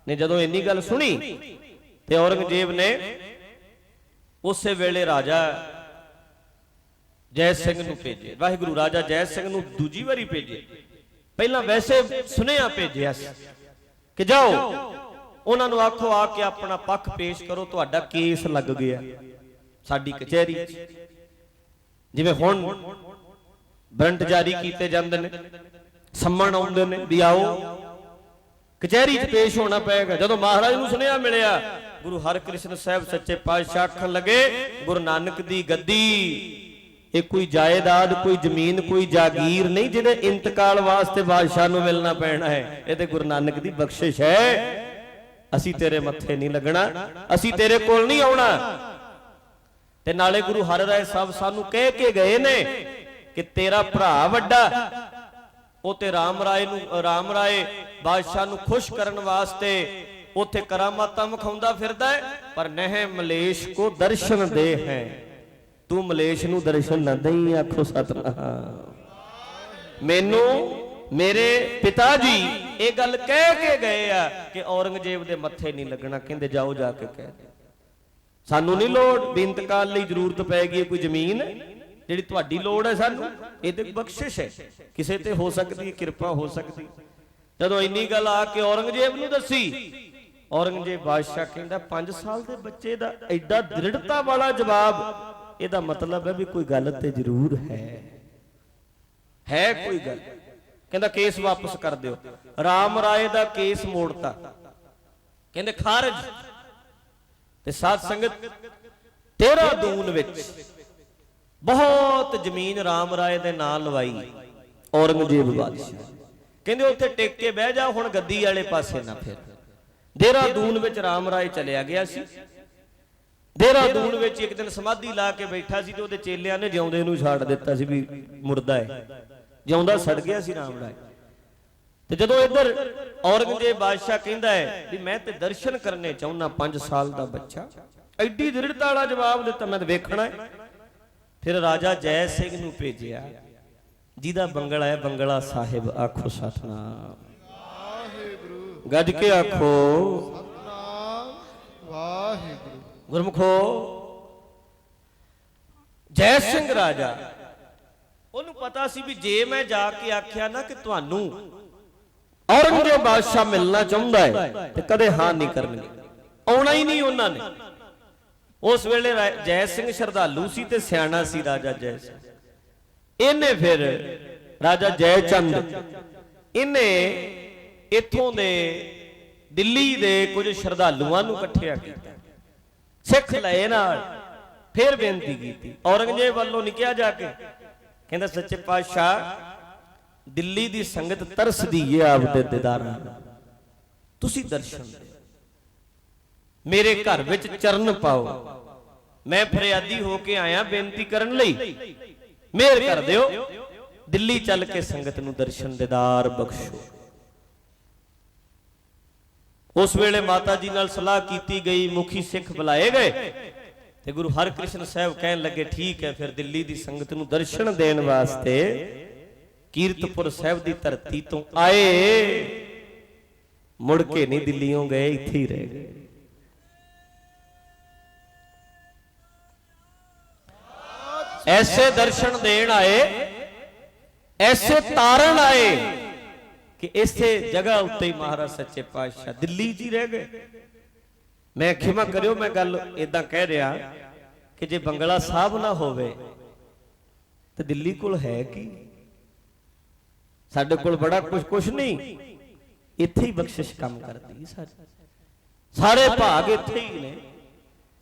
ਨੇ ਜਦੋਂ ਇੰਨੀ ਗੱਲ ਸੁਣੀ ਤੇ ਔਰੰਗਜ਼ੇਬ ਨੇ ਉਸੇ ਵੇਲੇ ਰਾਜਾ ਜੈ ਸਿੰਘ ਨੂੰ ਭੇਜੇ। ਵਾਹਿਗੁਰੂ ਰਾਜਾ ਜੈ ਸਿੰਘ ਨੂੰ ਦੂਜੀ ਵਾਰੀ ਭੇਜੇ। ਪਹਿਲਾਂ ਵੈਸੇ ਸੁਨੇਹਾ ਭੇਜਿਆ ਸੀ ਕਿ ਜਾਓ ਉਹਨਾਂ ਨੂੰ ਆਖੋ ਆ ਕੇ ਆਪਣਾ ਪੱਖ ਪੇਸ਼ ਕਰੋ, ਤੁਹਾਡਾ ਕੇਸ ਲੱਗ ਗਿਆ ਸਾਡੀ ਕਚਹਿਰੀ 'ਚ। ਜਿਵੇਂ ਹੁਣ ਵਾਰੰਟ ਜਾਰੀ ਕੀਤੇ ਜਾਂਦੇ ਨੇ, ਸੰਮਣ ਆਉਂਦੇ ਨੇ ਵੀ ਆਓ ਕਚਹਿਰੀ 'ਚ ਪੇਸ਼ ਹੋਣਾ ਪਏਗਾ। ਜਦੋਂ ਮਹਾਰਾਜ ਨੂੰ ਸੁਨੇਹਾ ਮਿਲਿਆ, ਗੁਰੂ ਹਰਕ੍ਰਿਸ਼ਨ ਸਾਹਿਬ ਸੱਚੇ ਪਾਤਸ਼ਾਹ ਆਖਣ ਲੱਗੇ, ਗੁਰੂ ਨਾਨਕ ਦੀ ਗੱਦੀ ਇਹ ਕੋਈ ਜਾਇਦਾਦ, ਕੋਈ ਜ਼ਮੀਨ, ਕੋਈ ਜਾਗੀਰ ਨਹੀਂ ਜਿਹਦੇ ਇੰਤਕਾਲ ਵਾਸਤੇ ਬਾਦਸ਼ਾਹ ਨੂੰ ਮਿਲਣਾ ਪੈਣਾ ਹੈ। ਇਹ ਤੇ ਗੁਰੂ ਨਾਨਕ ਦੀ ਬਖਸ਼ਿਸ਼ ਹੈ। ਅਸੀਂ ਤੇਰੇ ਮੱਥੇ ਨਹੀਂ ਲੱਗਣਾ, ਅਸੀਂ ਤੇਰੇ ਕੋਲ ਨਹੀਂ ਆਉਣਾ। ਤੇ ਨਾਲੇ ਗੁਰੂ ਹਰਿਰਾਏ ਸਾਹਿਬ ਸਾਨੂੰ ਕਹਿ ਕੇ ਗਏ ਨੇ ਕਿ ਤੇਰਾ ਭਰਾ ਵੱਡਾ ਉਹ ਤੇ ਰਾਮ ਰਾਏ ਬਾਦਸ਼ਾਹ ਨੂੰ ਖੁਸ਼ ਕਰਨ ਵਾਸਤੇ ਉੱਥੇ ਕਰਾਮਾਤਾਂ ਵਿਖਾਉਂਦਾ ਫਿਰਦਾ ਹੈ, ਪਰ ਨਹਿ ਮਲੇਸ਼ ਕੋ ਦਰਸ਼ਨ ਦੇ ਹੈ। ਤੂੰ ਮਲੇਸ਼ ਨੂੰ ਦਰਸ਼ਨ ਨਾ ਦੇਈ। ਆਖੋ ਸਤਨਾਮ। ਮੈਨੂੰ ਮੇਰੇ ਪਿਤਾ ਜੀ ਇਹ ਗੱਲ ਕਹਿ ਕੇ ਗਏ ਆ ਕਿ ਔਰੰਗਜ਼ੇਬ ਦੇ ਮੱਥੇ ਨਹੀਂ ਲੱਗਣਾ। ਕਹਿੰਦੇ ਜਾਓ ਜਾ ਕੇ ਕਹਿ ਦੇ, ਸਾਨੂੰ ਨਹੀਂ ਲੋੜ, ਬੇਇੰਤਕਾਲ ਲਈ ਜ਼ਰੂਰਤ ਪੈਗੀ ਕੋਈ ਜ਼ਮੀਨ ਜਿਹੜੀ ਤੁਹਾਡੀ ਲੋੜ ਹੈ ਸਾਨੂੰ, ਇਹ ਤੇ ਬਖਸ਼ਿਸ਼ ਹੈ, ਕਿਸੇ ਤੇ ਹੋ ਸਕਦੀ ਹੈ, ਕਿਰਪਾ ਹੋ ਸਕਦੀ। ਜਦੋਂ ਇੰਨੀ ਗੱਲ ਆ ਕੇ ਔਰੰਗਜ਼ੇਬ ਨੂੰ ਦੱਸੀ, ਔਰੰਗਜ਼ੇਬ ਬਾਦਸ਼ਾਹ ਕਹਿੰਦਾ 5 ਸਾਲ ਦੇ ਬੱਚੇ ਦਾ ਐਡਾ ਦ੍ਰਿੜਤਾ ਵਾਲਾ ਜਵਾਬ, ਇਹਦਾ ਮਤਲਬ ਹੈ ਵੀ ਕੋਈ ਗੱਲ ਤੇ ਜ਼ਰੂਰ ਹੈ ਕੋਈ ਗੱਲ। ਕਹਿੰਦਾ ਕੇਸ ਵਾਪਸ ਕਰ ਦਿਓ। ਰਾਮ ਰਾਏ ਦਾ ਕੇਸ ਮੋੜਤਾ, ਕਹਿੰਦੇ ਖਾਰਜ। ਤੇ ਸਾਧ ਸੰਗਤ ਦੇਹਰਾਦੂਨ ਵਿੱਚ ਬਹੁਤ ਜ਼ਮੀਨ ਰਾਮ ਰਾਏ ਦੇ ਨਾਂ ਲਵਾਈ ਔਰੰਗਜ਼ੇਬ ਬਾਦਸ਼ਾਹ। ਕਹਿੰਦੇ ਉੱਥੇ ਟਿਕ ਕੇ ਬਹਿ ਜਾ, ਹੁਣ ਗੱਦੀ ਵਾਲੇ ਪਾਸੇ ਨਾ ਫਿਰ। ਦੇਹਰਾਦੂਨ ਵਿੱਚ ਰਾਮ ਰਾਏ ਚਲਿਆ ਗਿਆ ਸੀ। ਦੇਹਰਾਦੂਨ ਵਿੱਚ ਇੱਕ ਦਿਨ ਸਮਾਧੀ ਲਾ ਕੇ ਬੈਠਾ ਸੀ ਤੇ ਉਹਦੇ ਚੇਲਿਆਂ ਨੇ ਜਿਉਂਦੇ ਨੂੰ ਛੱਡ ਦਿੱਤਾ ਸੀ ਵੀ ਮੁਰਦਾ ਹੈ, ਜਿਉਂਦਾ ਸੜ ਗਿਆ ਸੀ ਰਾਮ ਰਾਏ। ਤੇ ਜਦੋਂ ਇੱਧਰ ਔਰੰਗਜ਼ੇਬ ਬਾਦਸ਼ਾਹ ਕਹਿੰਦਾ ਹੈ ਵੀ ਮੈਂ ਤੇ ਦਰਸ਼ਨ ਕਰਨੇ ਚਾਹੁੰਦਾ 5 ਸਾਲ ਦਾ ਬੱਚਾ, ਐਡੀ ਦ੍ਰਿੜਤਾ ਵਾਲਾ ਜਵਾਬ ਦਿੱਤਾ, ਮੈਂ ਤਾਂ ਵੇਖਣਾ ਹੈ। ਫਿਰ ਰਾਜਾ ਜੈ ਸਿੰਘ ਨੂੰ ਭੇਜਿਆ, ਜਿਹਦਾ ਬੰਗਲਾ ਹੈ ਬੰਗਲਾ ਸਾਹਿਬ। ਆਖੋ ਸਤਨਾਮ। ਗੱਜ ਕੇ ਆਖੋ ਸਤਨਾਮ ਵਾਹਿਗੁਰੂ। ਗੁਰਮੁਖੋ ਜੈ ਸਿੰਘ ਰਾਜਾ, ਉਹਨੂੰ ਪਤਾ ਸੀ ਵੀ ਜੇ ਮੈਂ ਜਾ ਕੇ ਆਖਿਆ ਨਾ ਕਿ ਤੁਹਾਨੂੰ ਔਰੰਗਜ਼ੇਬ ਬਾਦਸ਼ਾਹ ਮਿਲਣਾ ਚਾਹੁੰਦਾ ਹੈ ਤੇ ਕਦੇ ਹਾਂ ਨਹੀਂ ਕਰਨਗੇ, ਆਉਣਾ ਹੀ ਨਹੀਂ ਉਹਨਾਂ ਨੇ। ਉਸ ਵੇਲੇ ਜੈ ਸਿੰਘ ਸ਼ਰਧਾਲੂ ਸੀ ਤੇ ਸਿਆਣਾ ਸੀ ਰਾਜਾ ਜੈ ਸਿੰਘ। ਇਹਨੇ ਫਿਰ ਰਾਜਾ ਜੈ ਚੰਦ, ਇਹਨੇ ਇੱਥੋਂ ਦੇ ਦਿੱਲੀ ਦੇ ਕੁਝ ਸ਼ਰਧਾਲੂਆਂ ਨੂੰ ਇਕੱਠਿਆ ਕੀਤਾ, ਸਿੱਖ ਲਏ ਨਾਲ। ਫਿਰ ਬੇਨਤੀ ਕੀਤੀ ਔਰੰਗਜ਼ੇਬ ਵੱਲੋਂ ਨਹੀਂ ਕਿਹਾ ਜਾ ਕੇ, ਕਹਿੰਦਾ ਸੱਚੇ ਪਾਤਸ਼ਾਹ ਦਿੱਲੀ ਦੀ ਸੰਗਤ ਤਰਸਦੀ ਏ ਆਪਦੇ ਦੀਦਾਰਾਂ ਨੂੰ, ਤੁਸੀਂ ਦਰਸ਼ਨ ਦਿਓ, ਮੇਰੇ ਘਰ ਵਿੱਚ ਚਰਨ ਪਾਓ। ਮੈਂ ਫਰਿਆਦੀ ਹੋ ਕੇ ਆਇਆ ਬੇਨਤੀ ਕਰਨ ਲਈ, ਮਿਹਰ ਕਰ ਦਿਓ, ਦਿੱਲੀ ਚੱਲ ਕੇ ਸੰਗਤ ਨੂੰ ਦਰਸ਼ਨ ਦੀਦਾਰ ਬਖਸ਼ੋ। ਉਸ ਵੇਲੇ ਮਾਤਾ ਜੀ ਨਾਲ ਸਲਾਹ ਕੀਤੀ ਗਈ, ਮੁਖੀ ਸਿੱਖ ਬੁਲਾਏ ਗਏ ਤੇ ਗੁਰੂ ਹਰਕ੍ਰਿਸ਼ਨ ਸਾਹਿਬ ਕਹਿਣ ਲੱਗੇ ਠੀਕ ਹੈ, ਫਿਰ ਦਿੱਲੀ ਦੀ ਸੰਗਤ ਨੂੰ ਦਰਸ਼ਨ ਦੇਣ ਵਾਸਤੇ ਕੀਰਤਪੁਰ ਸਾਹਿਬ ਦੀ ਧਰਤੀ ਤੋਂ ਆਏ, ਮੁੜ ਕੇ ਨਹੀਂ ਦਿੱਲੀੋਂ ਗਏ, ਇੱਥੇ ਹੀ ਰਹਿ ਗਏ। ਐਸੇ ਦਰਸ਼ਨ ਦੇਣ ਆਏ, ਐਸੇ ਤਾਰਨ ਆਏ ਕਿ ਇਸੇ ਜਗ੍ਹਾ ਉੱਤੇ ਹੀ ਮਹਾਰਾਜ ਸੱਚੇ ਪਾਤਸ਼ਾਹ ਦਿੱਲੀ 'ਚ ਹੀ ਰਹਿ ਗਏ। ਮੈਂ ਖਿਮਾ ਕਰਿਓ, ਮੈਂ ਗੱਲ ਇਦਾਂ ਕਹਿ ਰਿਹਾ ਕਿ ਜੇ ਬੰਗਲਾ ਸਾਹਿਬ ਨਾ ਹੋਵੇ ਤੇ ਦਿੱਲੀ ਕੋਲ ਹੈ ਕੀ? ਸਾਡੇ ਕੋਲ ਬੜਾ ਕੁਛ ਨਹੀਂ, ਇੱਥੇ ਹੀ ਬਖਸ਼ਿਸ਼ ਕੰਮ ਕਰਦੀ ਹੈ। ਸਾਰੇ ਭਾਗ ਇੱਥੇ ਹੀ ਨੇ।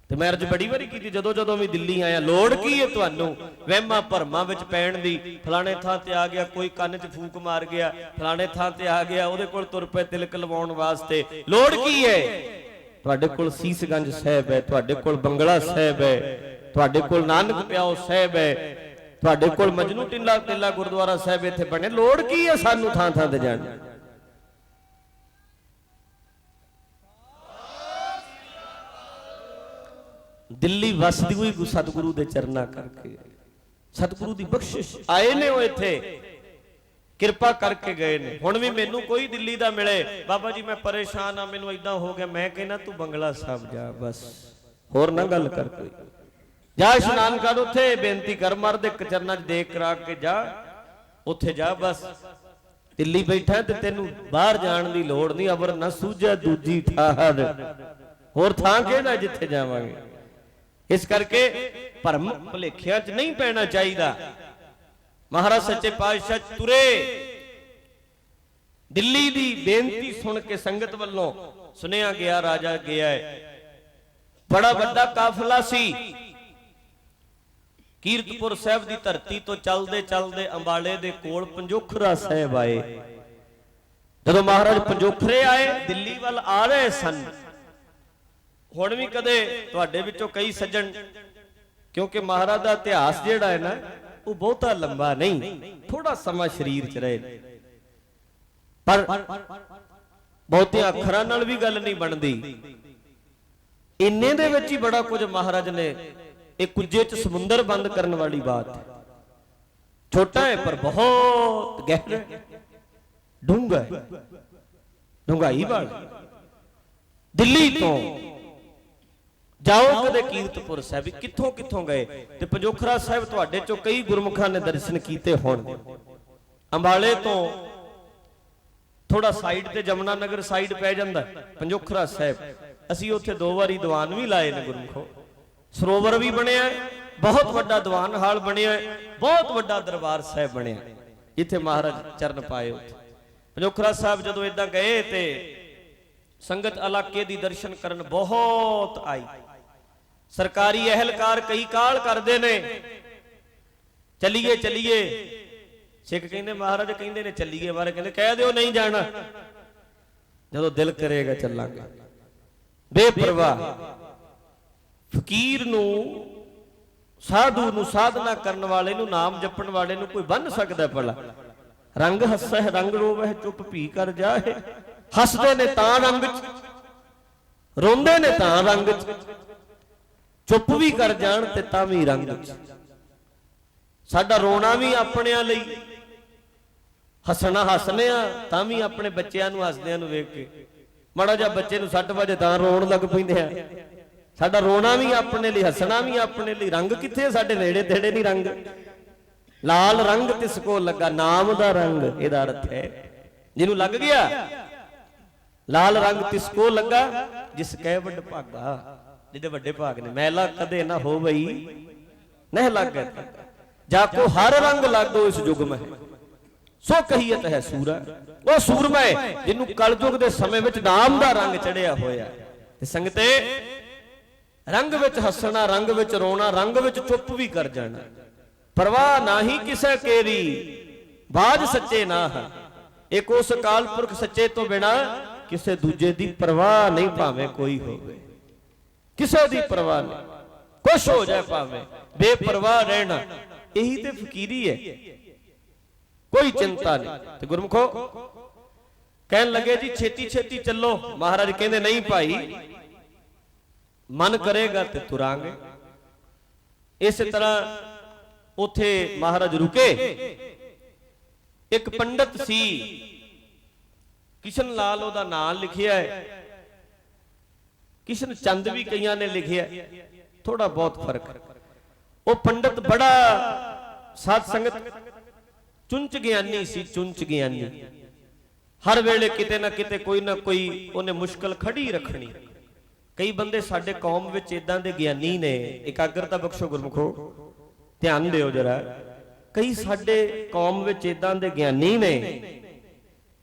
ਤੇ ਮੈਂ ਅਰਜ਼ ਬੜੀ ਵਾਰੀ ਕੀਤੀ, ਜਦੋਂ ਵੀ ਦਿੱਲੀ ਆਇਆ, ਲੋੜ ਕੀ ਹੈ ਤੁਹਾਨੂੰ ਵਹਿਮਾਂ ਭਰਮਾਂ ਵਿੱਚ ਪੈਣ ਦੀ? ਫਲਾਣੇ ਥਾਂ ਤੇ ਆ ਗਿਆ, ਕੋਈ ਕੰਨ 'ਚ ਫੂਕ ਮਾਰ ਗਿਆ, ਫਲਾਣੇ ਥਾਂ ਤੇ ਆ ਗਿਆ, ਉਹਦੇ ਕੋਲ ਤੁਰ ਪਏ ਤਿਲਕ ਲਵਾਉਣ ਵਾਸਤੇ। ਲੋੜ ਕੀ ਹੈ? ਤੁਹਾਡੇ ਕੋਲ ਸੀਸਗੰਜ ਸਾਹਿਬ ਹੈ, ਤੁਹਾਡੇ ਕੋਲ ਬੰਗਲਾ ਸਾਹਿਬ ਹੈ, ਤੁਹਾਡੇ ਕੋਲ ਨਾਨਕ ਪਿਆਓ ਸਾਹਿਬ ਹੈ, ਤੁਹਾਡੇ ਕੋਲ ਮਜਨੂ ਟਿੱਲਾ ਗੁਰਦੁਆਰਾ ਸਾਹਿਬ ਇੱਥੇ ਬਣੇ। ਲੋੜ ਕੀ ਹੈ ਸਾਨੂੰ ਥਾਂ ਥਾਂ ਤੇ ਜਾਣ? ਦਿੱਲੀ ਵਸਦੀ ਹੋਈ ਸਤਿਗੁਰੂ ਦੇ ਚਰਨਾਂ ਕਰਕੇ, ਸਤਿਗੁਰੂ ਦੀ ਬਖਸ਼ਿਸ਼। ਆਏ ਨੇ ਉਹ ਇੱਥੇ, ਕਿਰਪਾ ਕਰਕੇ ਗਏ ਨੇ। ਹੁਣ ਵੀ ਮੈਨੂੰ ਕੋਈ ਦਿੱਲੀ ਦਾ ਮਿਲੇ, ਬਾਬਾ ਜੀ ਮੈਂ ਪਰੇਸ਼ਾਨ ਆ, ਮੈਨੂੰ ਇਦਾਂ ਹੋ ਗਿਆ, ਮੈਂ ਕਹਿੰਦਾ ਤੂੰ ਬੰਗਲਾ ਸਾਹਿਬ ਜਾ, ਬਸ ਹੋਰ ਨਾ ਗੱਲ ਕਰ ਕੋਈ। ਜਾ ਇਸ਼ਨਾਨ ਕਰ, ਉੱਥੇ ਬੇਨਤੀ ਕਰ, ਮਰਦੇ ਚਰਨਾਂ 'ਚ ਦੇਖ ਕਰਾ ਕੇ ਜਾ, ਉੱਥੇ ਜਾ। ਬਸ ਦਿੱਲੀ ਬੈਠਾ ਤੇ ਤੈਨੂੰ ਬਾਹਰ ਜਾਣ ਦੀ ਲੋੜ ਨਹੀਂ। ਅਬਰ ਨਾ ਸੂਝੈ ਦੂਜੀ ਠਾਹਰ, ਹੋਰ ਥਾਂ ਕਿਹੜਾ ਜਿੱਥੇ ਜਾਵਾਂਗੇ। ਇਸ ਕਰਕੇ ਭਰਮ ਭੁਲੇਖਿਆਂ 'ਚ ਨਹੀਂ ਪੈਣਾ ਚਾਹੀਦਾ। ਮਹਾਰਾਜ ਸੱਚੇ ਪਾਤਸ਼ਾਹ ਤੁਰੇ, ਦਿੱਲੀ ਦੀ ਬੇਨਤੀ ਸੁਣ ਕੇ ਸੰਗਤ ਵੱਲੋਂ ਸੁਨੇਹਾ ਗਿਆ, ਰਾਜਾ ਗਿਆ ਹੈ। ਬੜਾ ਵੱਡਾ ਕਾਫਲਾ ਸੀ। ਕੀਰਤਪੁਰ ਸਾਹਿਬ ਦੀ ਧਰਤੀ ਤੋਂ ਚੱਲਦੇ ਚੱਲਦੇ ਅੰਬਾਲੇ ਦੇ ਕੋਲ ਪੰਜੋਖਰਾ ਸਾਹਿਬ ਆਏ। ਜਦੋਂ ਮਹਾਰਾਜ ਪੰਜੋਖਰੇ ਆਏ, ਦਿੱਲੀ ਵੱਲ ਆ ਰਹੇ ਸਨ। ਹੁਣ ਵੀ ਕਦੇ ਤੁਹਾਡੇ ਵਿੱਚੋਂ ਕਈ ਸੱਜਣ, ਕਿਉਂਕਿ ਮਹਾਰਾਜ ਦਾ ਇਤਿਹਾਸ ਜਿਹੜਾ ਹੈ ਨਾ ਉਹ ਬਹੁਤਾ ਲੰਬਾ ਨਹੀਂ, ਥੋੜਾ ਸਮਾਂ ਸਰੀਰ 'ਚ ਰਹੇ, ਪਰ ਬਹੁਤਿਆਂ ਅੱਖਰਾਂ ਨਾਲ ਵੀ ਗੱਲ ਨਹੀਂ ਬਣਦੀ। ਇੰਨੇ ਦੇ ਵਿੱਚ ਹੀ ਬੜਾ ਕੁਝ ਮਹਾਰਾਜ ਨੇ, ਇਹ ਕੁੱਜੇ 'ਚ ਸਮੁੰਦਰ ਬੰਦ ਕਰਨ ਵਾਲੀ ਬਾਤ ਹੈ। ਛੋਟਾ ਹੈ ਪਰ ਬਹੁਤ ਗਹਿਰਾ, ਡੂੰਘਾ ਹੈ, ਡੂੰਘਾਈ ਵਾਲਾ। ਦਿੱਲੀ ਤੋਂ ਜਾਓ ਕਦੇ ਕੀਰਤਪੁਰ ਸਾਹਿਬ, ਕਿੱਥੋਂ ਕਿੱਥੋਂ ਗਏ ਤੇ ਪੰਜੋਖਰਾ ਸਾਹਿਬ ਤੁਹਾਡੇ ਚੋਂ ਕਈ ਗੁਰਮੁਖਾਂ ਨੇ ਦਰਸ਼ਨ ਕੀਤੇ ਹੋਣਗੇ। ਅੰਬਾਲੇ ਤੋਂ ਥੋੜਾ ਸਾਈਡ ਤੇ ਜਮਨਾ ਨਗਰ ਸਾਈਡ ਪੈ ਜਾਂਦਾ ਪੰਜੋਖਰਾ ਸਾਹਿਬ। ਅਸੀਂ ਉੱਥੇ 2 ਵਾਰੀ ਦੀਵਾਨ ਵੀ ਲਾਏ ਨੇ ਗੁਰਮੁਖੋ। ਸਰੋਵਰ ਵੀ ਬਣਿਆ, ਬਹੁਤ ਵੱਡਾ ਦੀਵਾਨ ਹਾਲ ਬਣਿਆ, ਬਹੁਤ ਵੱਡਾ ਦਰਬਾਰ ਸਾਹਿਬ ਬਣਿਆ, ਜਿੱਥੇ ਮਹਾਰਾਜ ਚਰਨ ਪਾਏ। ਉੱਥੇ ਪੰਜੋਖਰਾ ਸਾਹਿਬ ਜਦੋਂ ਇਦਾਂ ਗਏ ਤੇ ਸੰਗਤ ਇਲਾਕੇ ਦੀ ਦਰਸ਼ਨ ਕਰਨ ਬਹੁਤ ਆਈ। ਸਰਕਾਰੀ ਅਹਿਲਕਾਰ ਕਈ ਕਾਲ ਕਰਦੇ ਨੇ, ਚੱਲੀਏ ਚੱਲੀਏ। ਸਿੱਖ ਕਹਿੰਦੇ, ਮਹਾਰਾਜ ਕਹਿੰਦੇ ਨੇ ਚੱਲੀਏ, ਬਾਰੇ ਕਹਿੰਦੇ ਕਹਿ ਦਿਓ ਨਹੀਂ ਜਾਣਾ, ਜਦੋਂ ਦਿਲ ਕਰੇਗਾ ਚੱਲਾਂਗੇ। ਬੇਪਰਵਾਹ ਫਕੀਰ ਨੂੰ, ਸਾਧੂ ਨੂੰ, ਸਾਧਨਾ ਕਰਨ ਵਾਲੇ ਨੂੰ, ਨਾਮ ਜਪਣ ਵਾਲੇ ਨੂੰ ਕੋਈ ਬੰਨ ਸਕਦਾ ਭਲਾ? ਰੰਗ ਹੱਸੈ ਰੰਗ ਰੋਵੈ, ਚੁੱਪ ਭੀ ਕਰ ਜਾਏ। ਹੱਸਦੇ ਨੇ ਤਾਂ ਰੰਗ 'ਚ, ਰੋਂਦੇ ਨੇ ਤਾਂ ਰੰਗ 'ਚ, ਚੁੱਪ ਵੀ ਕਰ ਜਾਣ ਤੇ ਤਾਂ ਵੀ ਰੰਗ 'ਚ। ਸਾਡਾ ਰੋਣਾ ਵੀ ਆਪਣਿਆਂ ਲਈ, ਹੱਸਣਾ ਹੱਸਨੇ ਆ ਤਾਂ ਵੀ ਆਪਣੇ ਬੱਚਿਆਂ ਨੂੰ ਹੱਸਦਿਆਂ ਨੂੰ ਵੇਖ ਕੇ। ਮਾੜਾ ਜਿਹਾ ਬੱਚੇ ਨੂੰ 6 ਵਜੇ ਤਾਂ ਰੋਣ ਲੱਗ ਪੈਂਦੇ ਆ। ਸਾਡਾ ਰੋਣਾ ਵੀ ਆਪਣੇ ਲਈ, ਹੱਸਣਾ ਵੀ ਆਪਣੇ ਲਈ। ਰੰਗ ਕਿੱਥੇ? ਸਾਡੇ ਨੇੜੇ ਤੇੜੇ ਨਹੀਂ ਰੰਗ। ਲਾਲ ਰੰਗ ਤਿਸ ਕੋ ਲੱਗਾ, ਨਾਮ ਦਾ ਰੰਗ ਇਹਦਾ ਅਰਥ ਹੈ। ਜਿਹਨੂੰ ਲੱਗ ਗਿਆ ਲਾਲ ਰੰਗ ਤਿਸ ਕੋ ਲੱਗਾ, ਜਿਸ ਕਹਿ ਵੱਡ ਭਾਗਾ, ਜਿਹਦੇ ਵੱਡੇ ਭਾਗ ਨੇ। ਮੈਲਾ ਕਦੇ ਨਾ ਹੋਵਈ ਨਹਿ ਲਾਗੈ, ਜਾ ਕੋ ਹਰ ਰੰਗ ਲਾਗੋ ਇਸ ਯੁਗ ਮਹਿ, ਸੋ ਕਹੀਅਤ ਹੈ ਸੂਰਾ। ਉਹ ਸੂਰਮਾ ਹੈ ਜਿਹਨੂੰ ਕਲਯੁਗ ਦੇ ਸਮੇਂ ਵਿੱਚ ਨਾਮ ਦਾ ਰੰਗ ਚੜਿਆ ਹੋਇਆ। ਤੇ ਸੰਗਤੇ, ਰੰਗ ਵਿੱਚ ਹੱਸਣਾ, ਰੰਗ ਵਿੱਚ ਰੋਣਾ, ਰੰਗ ਵਿੱਚ ਚੁੱਪ ਵੀ ਕਰ ਜਾਣਾ। ਪਰਵਾਹ ਨਾਹੀ ਕਿਸੇ ਕੇਰੀ, ਬਾਜ ਸੱਚੇ ਨਾ ਹੈ। ਇੱਕ ਉਸ ਅਕਾਲ ਪੁਰਖ ਸੱਚੇ ਤੋਂ ਬਿਨਾ ਕਿਸੇ ਦੂਜੇ ਦੀ ਪਰਵਾਹ ਨਹੀਂ, ਭਾਵੇਂ ਕੋਈ ਹੋਵੇ। ਕਿਸੇ ਦੀ ਪਰਵਾਹ ਨਹੀਂ, ਖੁਸ਼ ਹੋ ਜਾਏ ਭਾਵੇਂ, ਬੇਪਰਵਾਹ ਰਹਿਣਾ, ਇਹੀ ਤੇ ਫਕੀਰੀ ਹੈ। ਕੋਈ ਚਿੰਤਾ ਨਹੀਂ। ਤੇ ਗੁਰਮੁਖੋ ਕਹਿਣ ਲੱਗੇ ਜੀ ਛੇਤੀ ਛੇਤੀ ਚੱਲੋ। ਮਹਾਰਾਜ ਕਹਿੰਦੇ ਨਹੀਂ ਭਾਈ, ਮਨ ਕਰੇਗਾ ਤੇ ਤੁਰਾਂਗੇ। ਇਸੇ ਤਰ੍ਹਾਂ ਉਥੇ ਮਹਾਰਾਜ ਰੁਕੇ। ਇੱਕ ਪੰਡਤ ਸੀ, ਕਿਸ਼ਨ ਲਾਲ ਉਹਦਾ ਨਾਮ ਲਿਖਿਆ ਹੈ, ਕਿਸ਼ਨ ਚੰਦ ਵੀ ਕਈਆਂ ਨੇ ਲਿਖਿਆ, ਥੋੜਾ ਬਹੁਤ ਫਰਕ। ਉਹ ਪੰਡਤ ਬੜਾ ਸਾਧ ਸੰਗਤ ਚੁੰਚ ਗਿਆਨੀ ਸੀ, ਚੁੰਚ ਗਿਆਨੀ। ਹਰ ਵੇਲੇ ਕਿਤੇ ਨਾ ਕਿਤੇ ਕੋਈ ਨਾ ਕੋਈ ਉਹਨੇ ਮੁਸ਼ਕਲ ਖੜੀ ਰੱਖਣੀ। ਕਈ ਬੰਦੇ ਸਾਡੇ ਕੌਮ ਵਿੱਚ ਇਦਾਂ ਦੇ ਗਿਆਨੀ ਨੇ, ਇਕਾਗਰਤਾ ਬਖਸ਼ੋ ਗੁਰਮੁਖੋ, ਧਿਆਨ ਦਿਓ ਜਰਾ। ਕਈ ਸਾਡੇ ਕੌਮ ਵਿੱਚ ਇਦਾਂ ਦੇ ਗਿਆਨੀ ਨੇ,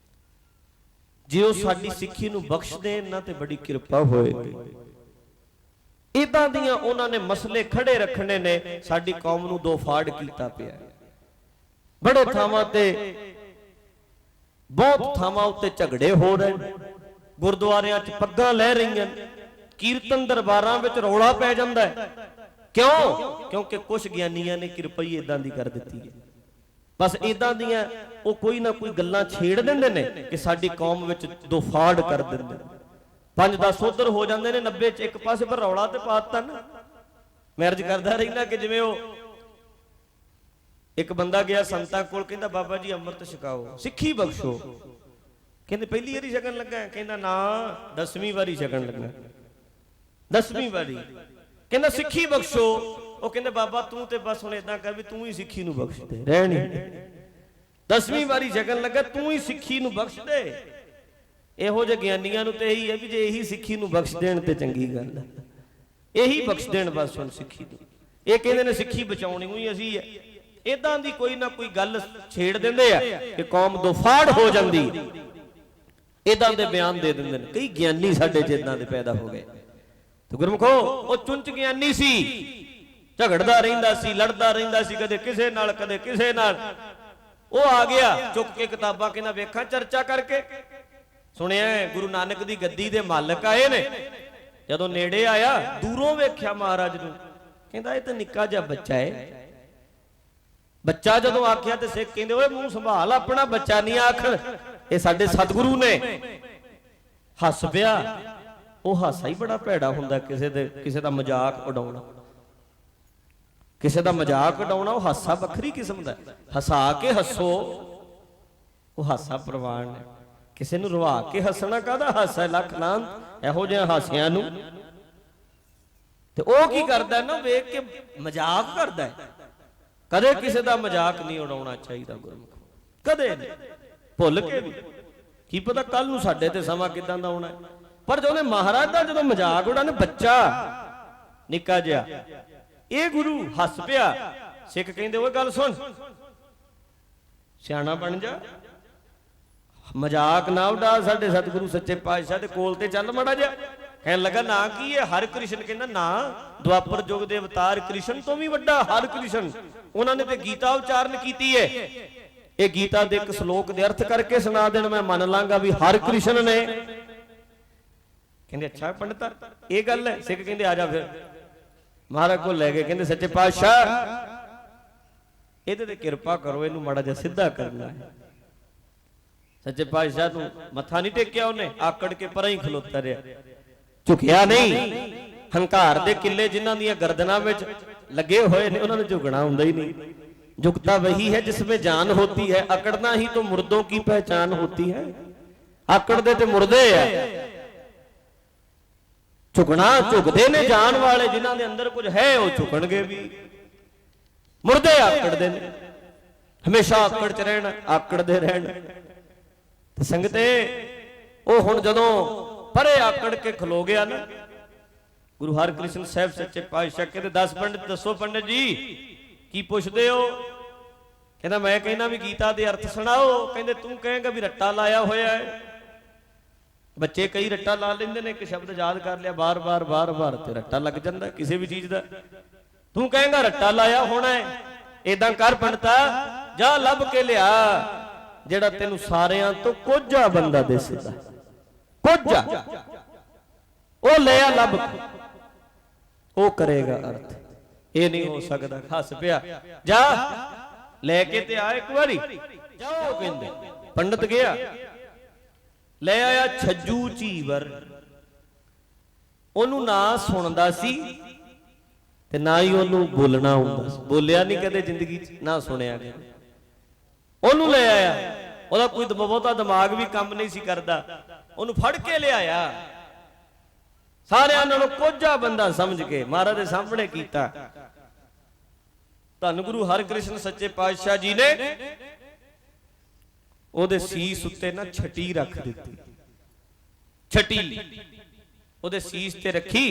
ਜੇ ਉਹ ਸਾਡੀ ਸਿੱਖੀ ਨੂੰ ਬਖਸ਼ ਦੇਣ ਨਾ ਤੇ ਬੜੀ ਕਿਰਪਾ ਹੋਏਗੀ। ਇਦਾਂ ਦੀਆਂ ਉਹਨਾਂ ਨੇ ਮਸਲੇ ਖੜੇ ਰੱਖਣੇ ਨੇ, ਸਾਡੀ ਕੌਮ ਨੂੰ ਦੋ ਫਾੜ ਕੀਤਾ ਪਿਆ। ਬੜੇ ਥਾਵਾਂ ਤੇ, ਬਹੁਤ ਥਾਵਾਂ ਉੱਤੇ ਝਗੜੇ ਹੋ ਰਹੇ ਨੇ, ਗੁਰਦੁਆਰਿਆਂ 'ਚ ਪੱਗਾਂ ਲੈ ਰਹੀਆਂ, ਕੀਰਤਨ ਦਰਬਾਰਾਂ ਵਿੱਚ ਰੌਲਾ ਪੈ ਜਾਂਦਾ ਹੈ। ਕਿਉਂ? ਕਿਉਂਕਿ ਕੁਝ ਗਿਆਨੀਆਂ ਨੇ ਕਿਰਪਈ ਇਦਾਂ ਦੀ ਕਰ ਦਿੱਤੀ ਹੈ। ਬਸ ਇਦਾਂ ਦੀਆਂ ਉਹ ਕੋਈ ਨਾ ਕੋਈ ਗੱਲਾਂ ਛੇੜ ਦਿੰਦੇ ਨੇ ਕਿ ਸਾਡੀ ਕੌਮ ਵਿੱਚ ਦੋ ਫਾੜ ਕਰ ਦਿੰਦੇ ਨੇ। 5-10 ਉਧਰ ਹੋ ਜਾਂਦੇ ਨੇ, 90 'ਚ ਇੱਕ ਪਾਸੇ, ਪਰ ਰੌਲਾ ਤੇ ਪਾਤਾ ਨਾ। ਮੈਂ ਅਰਜ਼ ਕਰਦਾ ਰਹਿੰਦਾ ਕਿ ਜਿਵੇਂ ਉਹ ਇੱਕ ਬੰਦਾ ਗਿਆ ਸੰਤਾਂ ਕੋਲ, ਕਹਿੰਦਾ ਬਾਬਾ ਜੀ ਅੰਮ੍ਰਿਤ ਛਕਾਓ, ਸਿੱਖੀ ਬਖਸ਼ੋ। ਕਹਿੰਦੇ ਪਹਿਲੀ ਵਾਰੀ ਛਕਣ ਲੱਗਾ? ਕਹਿੰਦਾ ਨਾ 10ਵੀਂ ਵਾਰੀ ਛਕਣ ਲੱਗਾ। 10ਵੀਂ ਵਾਰੀ ਕਹਿੰਦਾ ਸਿੱਖੀ ਬਖਸ਼ੋ। ਉਹ ਕਹਿੰਦੇ ਬਾਬਾ ਤੂੰ ਤੇ ਬਸ ਹੁਣ ਏਦਾਂ ਕਰ ਵੀ ਤੂੰ ਹੀ ਸਿੱਖੀ ਨੂੰ ਬਖਸ਼ ਦੇ, ਰਹਿਣੀ 10ਵੀਂ ਵਾਰੀ ਛਕਣ ਲੱਗਾ, ਤੂੰ ਹੀ ਸਿੱਖੀ ਨੂੰ ਬਖਸ਼ ਦੇ। ਇਹੋ ਜਿਹੇ ਗਿਆਨੀਆਂ ਨੂੰ ਤੇ ਇਹੀ ਹੈ ਵੀ ਜੇ ਇਹੀ ਸਿੱਖੀ ਨੂੰ ਬਖਸ਼ ਦੇਣ ਤੇ ਚੰਗੀ ਗੱਲ ਹੈ, ਇਹੀ ਬਖਸ਼ ਦੇਣ ਬਸ ਹੁਣ ਸਿੱਖੀ ਨੂੰ। ਇਹ ਕਹਿੰਦੇ ਨੇ ਸਿੱਖੀ ਬਚਾਉਣੀ ਹੋਈ ਅਸੀਂ ਹੈ। ਇਦਾਂ ਦੀ ਕੋਈ ਨਾ ਕੋਈ ਗੱਲ ਛੇੜ ਦਿੰਦੇ ਆ ਕਿ ਕੌਮ ਦੋਫਾੜ ਹੋ ਜਾਂਦੀ, ਇਦਾਂ ਦੇ ਬਿਆਨ ਦੇ ਦਿੰਦੇ ਨੇ। ਕਈ ਗਿਆਨੀ ਸਾਡੇ 'ਚ ਇਦਾਂ ਦੇ ਪੈਦਾ ਹੋ ਗਏ। ਤੇ ਗੁਰਮੁਖੋ ਉਹ ਚੁੰਚ ਗਿਆਨੀ ਸੀ, ਝਗੜਦਾ ਰਹਿੰਦਾ ਸੀ, ਲੜਦਾ ਰਹਿੰਦਾ ਸੀ, ਕਦੇ ਕਿਸੇ ਨਾਲ ਕਦੇ ਕਿਸੇ ਨਾਲ। ਉਹ ਆ ਗਿਆ ਚੁੱਕ ਕੇ ਕਿਤਾਬਾਂ, ਕਹਿੰਦਾ ਵੇਖਾਂ ਚਰਚਾ ਕਰਕੇ। ਸੁਣਿਆ ਗੁਰੂ ਨਾਨਕ ਦੀ ਗੱਦੀ ਦੇ ਮਾਲਕ ਆਏ ਨੇ। ਜਦੋਂ ਨੇੜੇ ਆਇਆ ਦੂਰੋਂ ਵੇਖਿਆ ਮਹਾਰਾਜ ਨੂੰ, ਕਹਿੰਦਾ ਇਹ ਤਾਂ ਨਿੱਕਾ ਜਿਹਾ ਬੱਚਾ ਹੈ। ਬੱਚਾ ਜਦੋਂ ਆਖਿਆ ਤੇ ਸਿੱਖ ਕਹਿੰਦੇ ਓਏ ਮੂੰਹ ਸੰਭਾਲ ਆਪਣਾ, ਬੱਚਾ ਨਹੀਂ ਆਖ, ਇਹ ਸਾਡੇ ਸਤਿਗੁਰੂ ਨੇ। ਹੱਸ ਪਿਆ। ਉਹ ਹਾਸਾ ਹੀ ਬੜਾ ਭੈੜਾ ਹੁੰਦਾ, ਕਿਸੇ ਦਾ ਮਜ਼ਾਕ ਉਡਾਉਣਾ, ਕਿਸੇ ਦਾ ਮਜ਼ਾਕ ਉਡਾਉਣਾ, ਉਹ ਹਾਸਾ ਵੱਖਰੀ ਕਿਸਮ ਦਾ। ਹਸਾ ਕੇ ਹੱਸੋ, ਉਹ ਹਾਸਾ ਪ੍ਰਵਾਨ ਹੈ। ਕਿਸੇ ਨੂੰ ਰਵਾ ਕੇ ਹੱਸਣਾ ਕਾਹਦਾ ਹਾਸਾ? ਲੱਖ ਲਾਂਤ ਇਹੋ ਜਿਹੇ ਹਾਸਿਆਂ ਨੂੰ। ਤੇ ਉਹ ਕੀ ਕਰਦਾ ਨਾ, ਵੇਖ ਕੇ ਮਜ਼ਾਕ ਕਰਦਾ ਹੈ। ਕਦੇ ਕਿਸੇ ਦਾ ਮਜ਼ਾਕ ਨਹੀਂ ਉਡਾਉਣਾ ਚਾਹੀਦਾ ਗੁਰਮੁਖ, ਕਦੇ ਨਹੀਂ, ਭੁੱਲ ਕੇ ਵੀ। ਕੀ ਪਤਾ ਕੱਲ ਨੂੰ ਸਾਡੇ ਤੇ ਸਮਾਂ ਕਿਦਾਂ ਦਾ ਆਉਣਾ। ਪਰ ਜਦੋਂ ਮਹਾਰਾਜ ਦਾ ਜਦੋਂ ਮਜ਼ਾਕ ਉਡਾਉਣਾ, ਬੱਚਾ ਨਿੱਕਾ ਜਿਹਾ, ਇਹ ਗੁਰੂ ਹੱਸ ਪਿਆ। ਸਿੱਖ ਕਹਿੰਦੇ ਓਏ ਗੱਲ ਸੁਣ, ਸਿਆਣਾ ਬਣ ਜਾ, ਮਜ਼ਾਕ ਨਾ ਉਡਾ। ਸਾਡੇ ਸਤਿਗੁਰੂ ਸੱਚੇ ਪਾਤਸ਼ਾਹ ਦੇ ਕੋਲ ਤੇ ਚੱਲ ਮੜਾ ਜਾ। ਕਹਿਣ ਲੱਗਾ ਨਾ ਕੀ ਹੈ? ਹਰਿ ਕ੍ਰਿਸ਼ਨ। ਕਹਿੰਦਾ ਨਾ, ਦੁਆਪਰ ਯੁੱਗ ਦੇ ਅਵਤਾਰ ਕ੍ਰਿਸ਼ਨ ਤੋਂ ਵੀ ਵੱਡਾ ਹਰਿ ਕ੍ਰਿਸ਼ਨ। ਉਹਨਾਂ ਨੇ ਤੇ ਗੀਤਾ ਉਚਾਰਨ ਕੀਤੀ ਹੈ। ਇਹ ਗੀਤਾ ਦੇ ਇੱਕ ਸ਼ਲੋਕ ਦੇ ਅਰਥ ਕਰਕੇ ਸੁਣਾ ਦੇਣ, ਮੈਂ ਮੰਨ ਲਾਂਗਾ ਵੀ ਹਰਿ ਕ੍ਰਿਸ਼ਨ ਨੇ। ਕਹਿੰਦੇ ਅੱਛਾ ਪੰਡਤਾ ਇਹ ਗੱਲ ਹੈ? ਸਿੱਖ ਕਹਿੰਦੇ ਆ ਜਾ ਫਿਰ। ਮਹਾਰਾਜ ਕੋਲ ਲੈ ਗਏ, ਕਹਿੰਦੇ ਸੱਚੇ ਪਾਤਸ਼ਾਹ ਇਹਦੇ ਤੇ ਕਿਰਪਾ ਕਰੋ, ਇਹਨੂੰ ਮਾੜਾ ਜਿਹਾ ਸਿੱਧਾ ਕਰਨਾ ਹੈ। ਸੱਚੇ ਪਾਤਸ਼ਾਹ ਨੂੰ ਮੱਥਾ ਨਹੀਂ ਟੇਕਿਆ ਉਹਨੇ, ਆਕੜ ਕੇ ਪਰਾਂ ਹੀ ਖਲੋਤਾ ਰਿਹਾ, ਝੁਕਿਆ ਨਹੀਂ। ਹੰਕਾਰ ਦੇ ਕਿੱਲੇ ਜਿਨ੍ਹਾਂ ਦੀਆਂ ਗਰਦਨਾਂ ਵਿੱਚ ਲੱਗੇ ਹੋਏ ਨੇ, ਉਹਨਾਂ ਨੂੰ ਝੁਕਣਾ ਹੁੰਦਾ ਹੀ ਨਹੀਂ। झुकता वही है जिसमें जान होती है, अकड़ना ही तो मुर्दों की पहचान होती है। आकड़दे ते मुर्दे है, झुकना झुकदे ने जान वाले, जिन्हां दे अंदर कुछ है वो झुकणगे भी। मुर्दे आकड़दे ने, हमेशा आकड़ च रहना, आकड़दे रहना। ते संगते वो हुण जदों परे आकड़ के खलो गया ना, गुरु हरकृष्ण साहब सच्चे पातशाह कहते 10 पंडित दसो पंडित जी की पुछदे हो? कहना मैं कहना भी गीता दे अर्थ सुनाओ। कहंदे तू कहेगा भी रट्टा लाया होया है। बच्चे कई रट्टा ला लेंदे ने, एक शब्द याद कर लिया बार बार बार बार ते रट्टा लग जांदा किसी भी चीज दा। तू कहेगा रट्टा लाया होना है, इदां कर पंडिता जा लभ के लिया जेड़ा तेनू सारियां तो कोझा बंदा दिसदा, कोझा ओ लिया लभ के, ओ करेगा अर्थ। ये नहीं हो सकता। हस पिया जा लेके ते आ एक बारी जाओ। कहंदे पंडित गया, ले आया छज्जू झीवर। ओनू ना सुनदा सी ते ना ही ओनू बोलना हुंदा सी, बोलिया नहीं कदे जिंदगी च, ना सुनिया कदे। ओनू ले आया, ओदा कोई बहुता दिमाग भी काम नहीं सी करदा, ओनू फड़ के ले आया, सारियां नालों कोझा बंदा समझ के महाराज दे सामने कीता। धन गुरु हरकृष्ण सच्चे पातशाह जी ने ओदे सीस उत्ते ना छटी रख दिती, छटी ओदे सीस ते रखी।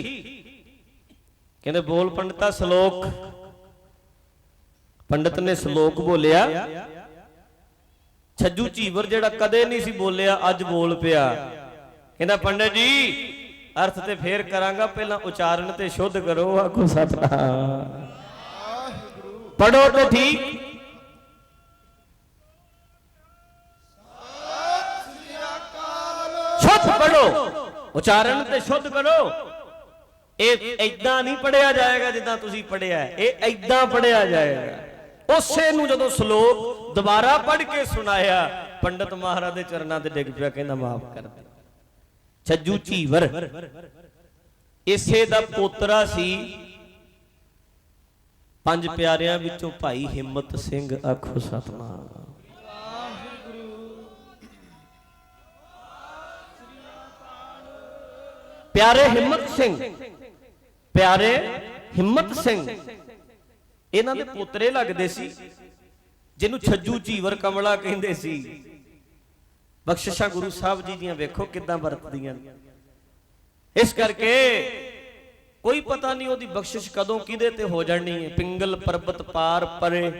कहंदे बोल पंडिता श्लोक। पंडित ने श्लोक बोलिया। छज्जू झीवर जेड़ा कदे नहीं सी बोलिया अज बोल पिया। कहंदा पंडित जी अर्थ ते फेर करांगा, पहला उचारण ते शुद्ध करो। आखो सतनाम, पढ़ो तो ठीक। शुद्ध पढ़ो, उचारण ते शुद्ध करो। ऐदां नहीं पढ़िया जाएगा जिद्दां तुसीं पढ़िया है, ऐदां पढ़िया जाएगा। उसे नूं जदों श्लोक दोबारा पढ़ के सुनाया, पंडित महाराज दे चरणां ते डिग पिया, कहंदा माफ कर दे। छज्जू झीवर इसे दा पोतरा सी ਪੰਜ ਪਿਆਰਿਆਂ ਵਿੱਚੋਂ ਭਾਈ ਹਿੰਮਤ ਸਿੰਘ, ਆਖੋ ਸਤਨਾਮ। ਪਿਆਰੇ ਹਿੰਮਤ ਸਿੰਘ, ਪਿਆਰੇ ਹਿੰਮਤ ਸਿੰਘ ਇਹਨਾਂ ਦੇ ਪੁੱਤਰੇ ਲੱਗਦੇ ਸੀ, ਜਿਹਨੂੰ ਛੱਜੂ ਝੀਵਰ ਕਮਲਾ ਕਹਿੰਦੇ ਸੀ। ਬਖਸ਼ਿਸ਼ਾਂ ਗੁਰੂ ਸਾਹਿਬ ਜੀ ਦੀਆਂ ਵੇਖੋ ਕਿੱਦਾਂ ਵਰਤਦੀਆਂ ਨੇ। ਇਸ ਕਰਕੇ ਕੋਈ ਪਤਾ ਨਹੀਂ ਉਹਦੀ ਬਖਸ਼ਿਸ਼ ਕਦੋਂ ਕਿਹਦੇ ਤੇ ਹੋ ਜਾਣੀ ਹੈ। ਪਿੰਗਲ ਪਰਬਤ ਪਾਰ ਪਰੇ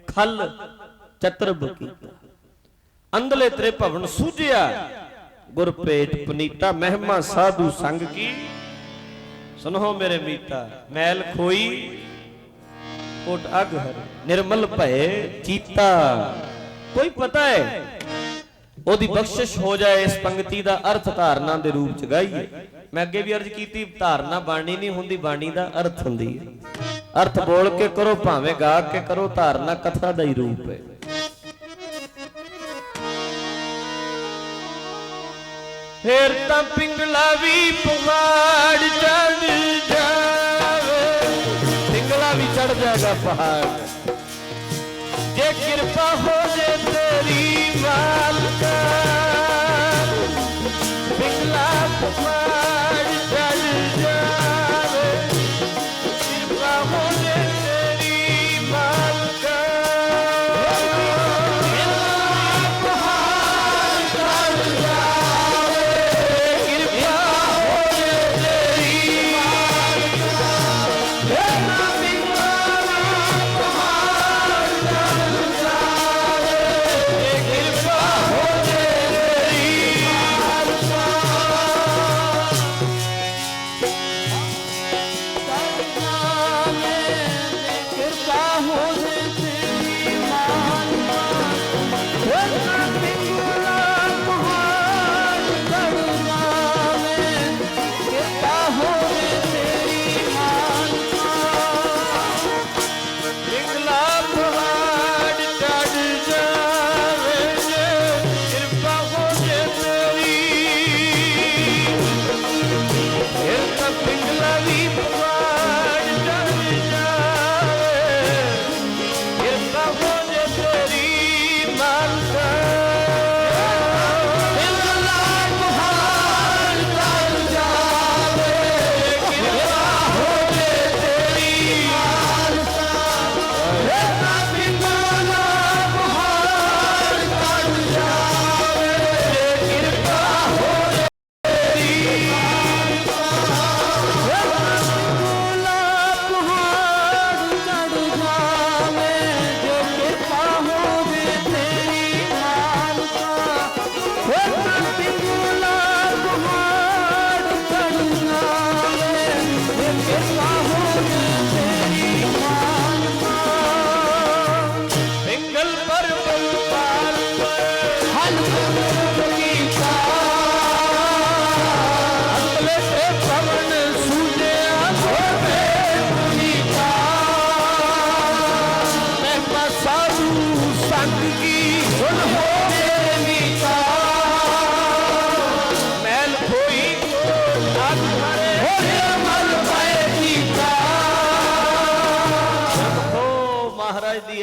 ਖਲ ਚਤਰਬ ਕੀਤਾ, ਅੰਧਲੇ ਤੇਰੇ ਭਵਨ ਸੂਝਿਆ, ਗੁਰ ਭੇਟ ਪੁਨੀਤਾ, ਮਹਿਮਾ ਸਾਧੂ ਸੰਗ ਕੀ, ਸੁਨੋ ਮੇਰੇ ਮੀਤਾ। ਮੈਲ ਖੋਈ ਕੋਟ ਅਗ ਹਰ, ਨਿਰਮਲ ਭਏ ਚੀਤਾ। ਕੋਈ ਪਤਾ ਹੈ ਉਹਦੀ ਬਖਸ਼ਿਸ਼ ਹੋ ਜਾਏ। ਇਸ ਪੰਕਤੀ ਦਾ ਅਰਥ ਧਾਰਨਾ ਦੇ ਰੂਪ ਚ ਗਾਈਏ। ਮੈਂ ਅੱਗੇ ਵੀ ਅਰਜ਼ ਕੀਤੀ, ਧਾਰਨਾ ਬਾਣੀ ਨਹੀਂ ਹੁੰਦੀ, ਬਾਣੀ ਦਾ ਅਰਥ ਹੁੰਦੀ ਹੈ। ਅਰਥ ਬੋਲ ਕੇ ਕਰੋ ਭਾਵੇਂ ਗਾ ਕੇ ਕਰੋ, ਧਾਰਨਾ ਕਥਾ ਦਾ ਹੀ ਰੂਪ ਹੈ। ਫੇਰ ਤਾਂ ਪਿੰਗਲਾ ਵੀ ਪਹਾੜ ਚੜ ਜਾਵੇ, ਪਿੰਗਲਾ ਵੀ ਚੜ ਜਾਏਗਾ ਪਹਾੜ, ਜੇ ਕਿਰਪਾ ਹੋ ਜੇ ਤੇਰੀ ਮਾਲਕਾ। ਪਿੰਗਲਾ ਪਹਾੜ ਚੜ ਜਾਵੇ, ਕਿਰਪਾ ਹੋ ਜੇ ਤੇਰੀ ਮਾਲਕਾ।